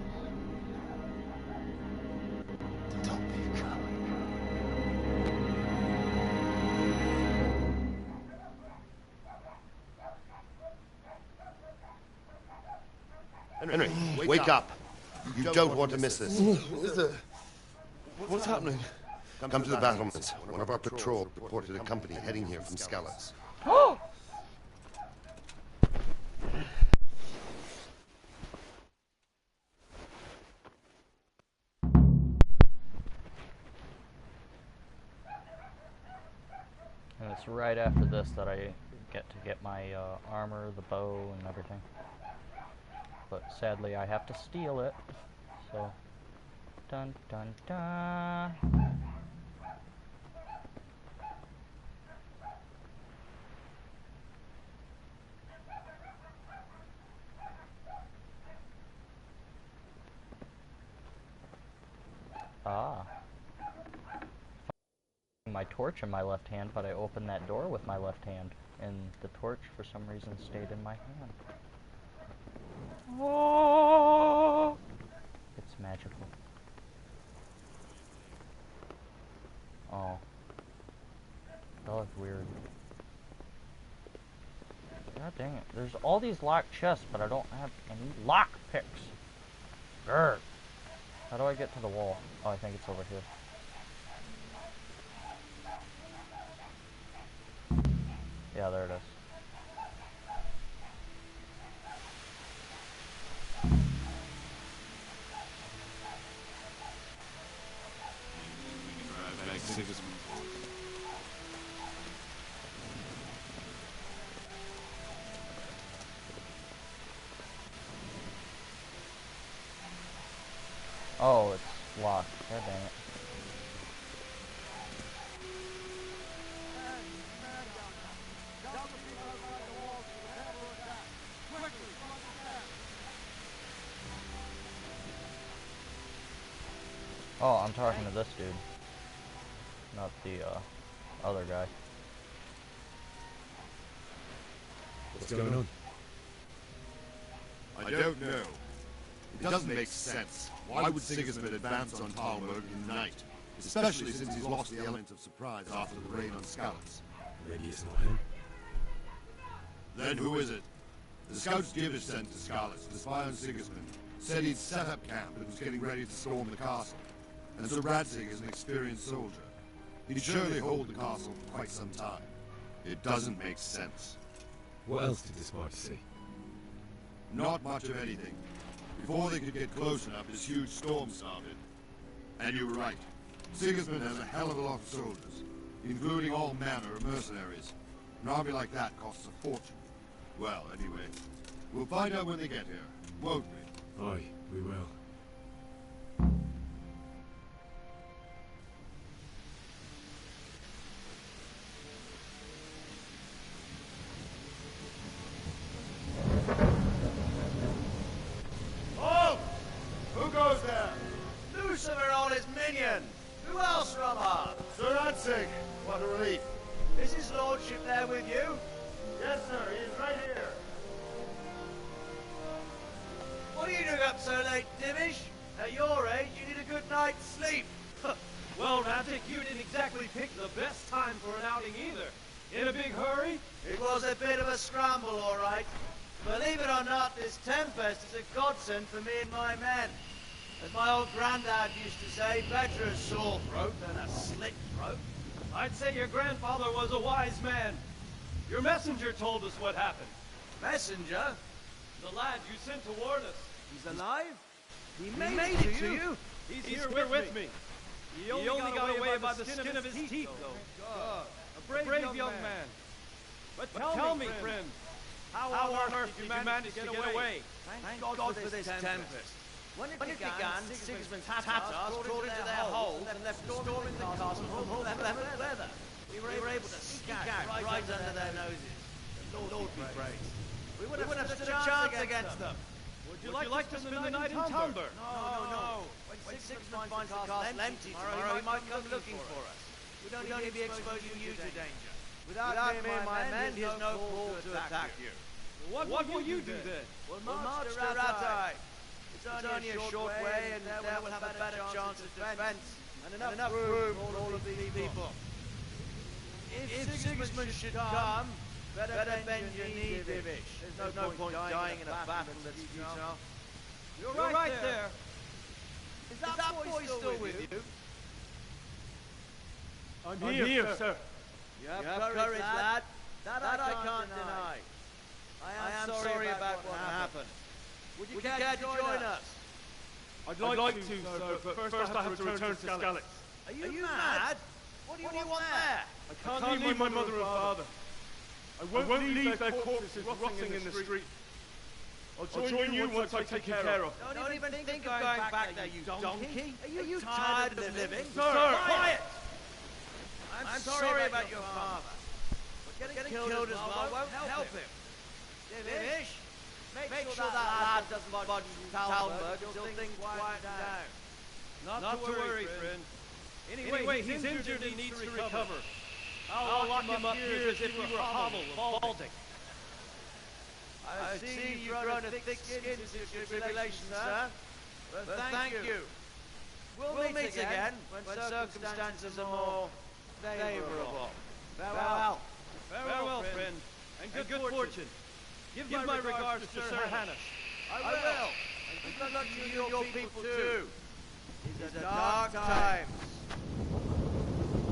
Don't be a coward. Henry, wake up. You don't want to miss this. What's happening? Come to the battlements. One of our patrol reported a company heading here from Skalitz. And it's right after this that I get to get my armor, the bow, and everything. But sadly, I have to steal it. So, dun dun dun. Ah. My torch in my left hand, but I opened that door with my left hand, and the torch for some reason stayed in my hand. Oh, it's magical. Oh, that looked weird. God dang it! There's all these locked chests, but I don't have any lock picks. Grr. How do I get to the wall? Oh, I think it's over here. Yeah, there it is. Oh, it's locked. God dang it. Oh, I'm talking to this dude, not the other guy. What's going on? I don't know. It doesn't make sense. Why would Sigismund advance on Talmberg in the night? Especially since he's lost the element of surprise after the raid on Skalitz. Maybe it's not him. Then who is it? The scouts Divish sent to Skalitz to spy on Sigismund Said he'd set up camp and was getting ready to storm the castle. And so Radzig is an experienced soldier. He'd surely hold the castle for quite some time. It doesn't make sense. What else did this party see? Not much of anything. Before they could get close enough, this huge storm started. And you were right. Sigismund has a hell of a lot of soldiers, including all manner of mercenaries. An army like that costs a fortune. Well, anyway, we'll find out when they get here, won't we? Aye, we will. Halt! Who goes there? Lucifer and all his minions! Who else, Ramar? Sir Radzig, what a relief. Is his lordship there with you? Yes, sir, he is right here. What are you doing up so late, Dimish? At your age, you need a good night's sleep. Well, Radzig, you didn't exactly pick the best time for an outing either. In a big hurry? It was a bit of a scramble, all right. Believe it or not, this tempest is a godsend for me and my men. As my old granddad used to say, better a sore throat than a slit throat. I'd say your grandfather was a wise man. Your messenger told us what happened. Messenger? The lad you sent to warn us. He's alive? He made it to you? He's here with me. He only got away by the skin of his teeth, though. God. A brave young man. But tell me, friend, how on earth did you manage to get away? Thank God for this tempest. When it began, Sigismund's Tatars crawled into their holes and left storming the castle from leather. We were able to scatter right under their noses. The Lord be praised. We wouldn't have stood a chance against them. Would you like to spend the night in Tumber? No. When Sigismund finds the castle empty tomorrow, he might come looking for us. We'd only be exposing you to danger. Without me and my men, he has no call to attack you. What will you do then? We'll march to Ratai. It's only a short way, and there we'll have a better chance of defense, and enough room for all of these people. If Sigismund should come, better bend your knee, Divish. There's no point dying in a battle that's futile. You're right there. Is that boy still with you? I'm here, sir. You have courage, lad. That I can't deny. I am sorry about what happened. Would you care to join us? I'd like to, sir, but first I have to return to Skalitz. Are you mad? What do you want there? I can't leave my mother and father. I won't leave their corpses rotting in the street. I'll join you once I've taken care of. Don't even think of going back there, you donkey. Are you tired of living? Sir, quiet! I'm sorry about your father. But getting killed as well won't help him. Divish, make sure that lad doesn't budge from Talberg until things quiet down. Not to worry, friend. Anyway, he's injured and needs to recover. I'll lock him up here as if he were a hobble of Baltic. I see you've grown a thick skin since your tribulation, sir. But thank you. We'll meet again when circumstances are more favorable. Farewell. Farewell, friend. And good fortune. Give my regards to Sir Hanush. I will. And good luck to you and your people too. These are dark times.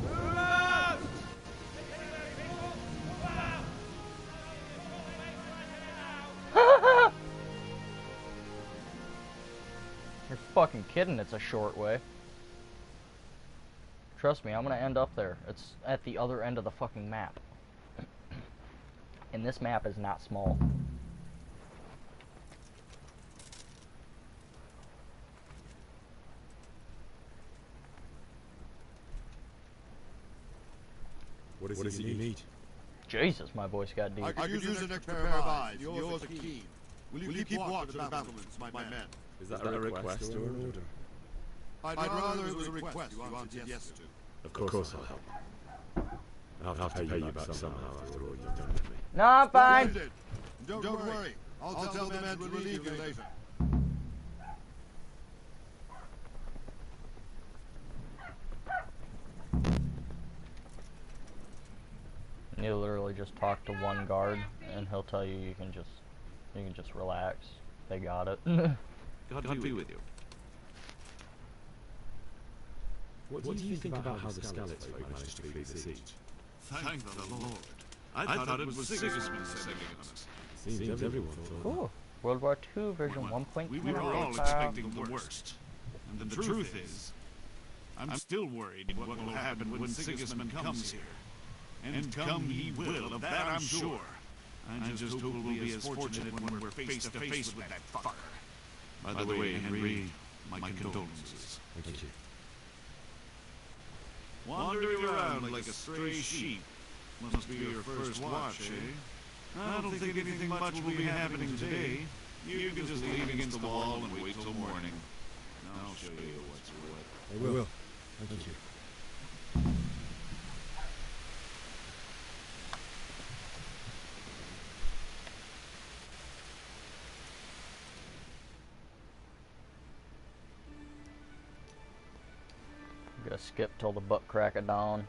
Move out! You're fucking kidding, it's a short way. Trust me, I'm gonna end up there. It's at the other end of the fucking map. And this map is not small. What is it you need? Jesus, my voice got deep. I could use an extra pair of eyes. Yours are keen. Will you keep watch of the battlements, my men? Is that a request or an order? I'd rather it was a request you answered yes to. Of course I'll help. I'll have to pay you back somehow after all you've done with me. No, I'm fine. Don't worry. I'll tell the men to relieve you later. You literally just talk to one guard, and he'll tell you you can just relax. They got it. God be with you. What do you think about how the Skalitz folk managed to flee the siege? Thank the Lord. I thought it was Sigismund sending us. Seems everyone thought Cool. World War II version 1.0. We were all expecting the worst. And the truth is, I'm still worried what will happen when Sigismund comes here. And come he will, of that I'm sure. I just hope we'll be as fortunate when we're face to face with that fucker. By the way, Henry, my condolences. Thank you. Wandering around like a stray sheep. Must be your first watch, eh? I don't think anything much will be happening today. You can just lean against the wall and wait till morning. I'll show you what's what. I will. Thank you. I'm gonna skip till the butt crack of dawn.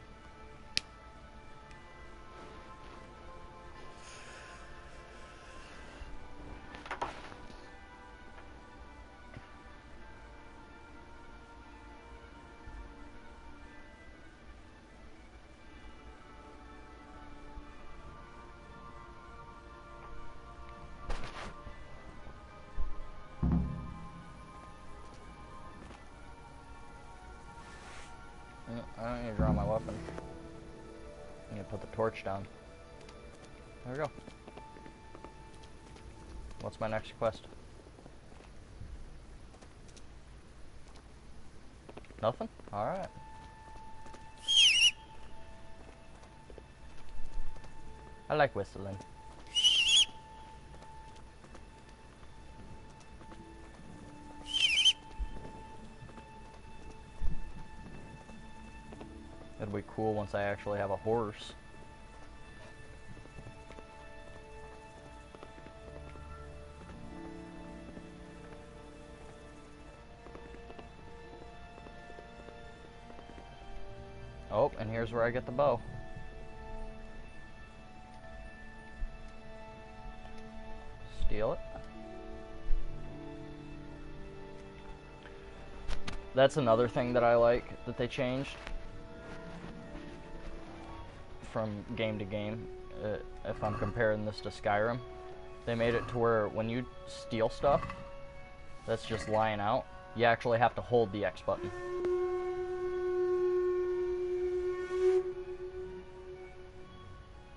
I don't need to draw my weapon. I need to put the torch down. There we go. What's my next quest? Nothing? Alright. I like whistling. It'll be cool once I actually have a horse. Oh, and here's where I get the bow. Steal it. That's another thing that I like that they changed from game to game. If I'm comparing this to Skyrim, they made it to where when you steal stuff that's just lying out, you actually have to hold the X button.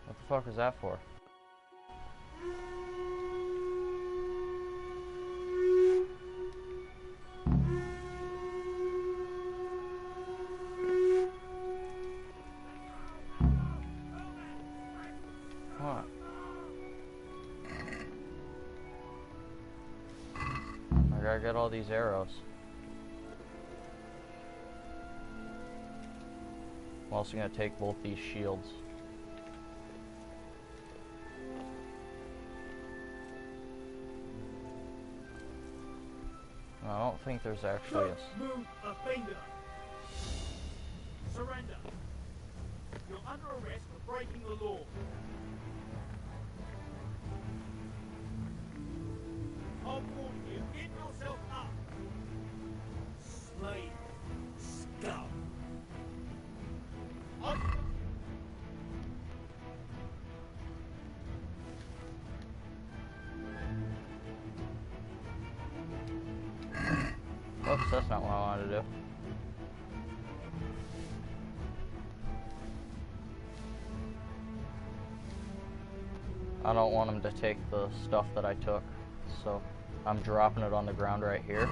What the fuck is that for? What? I gotta get all these arrows. I'm also gonna take both these shields. I don't think there's actually a... Move a finger. Surrender. You're under arrest for breaking the law. I'll warn you, get yourself up. Slave. Scum. Oops, that's not what I wanted to do. I don't want him to take the stuff that I took, so I'm dropping it on the ground right here,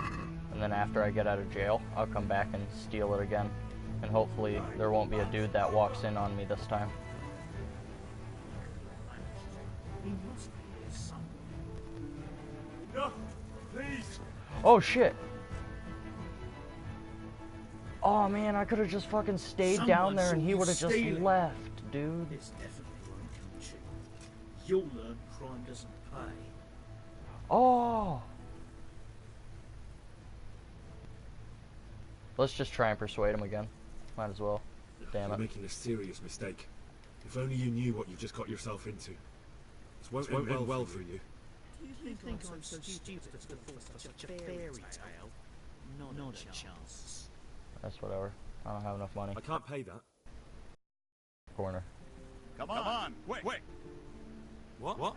and then after I get out of jail, I'll come back and steal it again, and hopefully there won't be a dude that walks in on me this time. No, please. Oh shit! Oh man, I could have just fucking stayed down there and he would have just left, dude. This definitely won't come cheap. You'll learn crime doesn't pay. Oh! Let's just try and persuade him again. Might as well. Damn You're it. making a serious mistake. If only you knew what you've just got yourself into. This won't end well for you. Do you think think I'm so stupid as to fall for such a fairy tale? Not a chance. That's whatever. I don't have enough money. I can't pay that. Corner. Come on! Wait! What?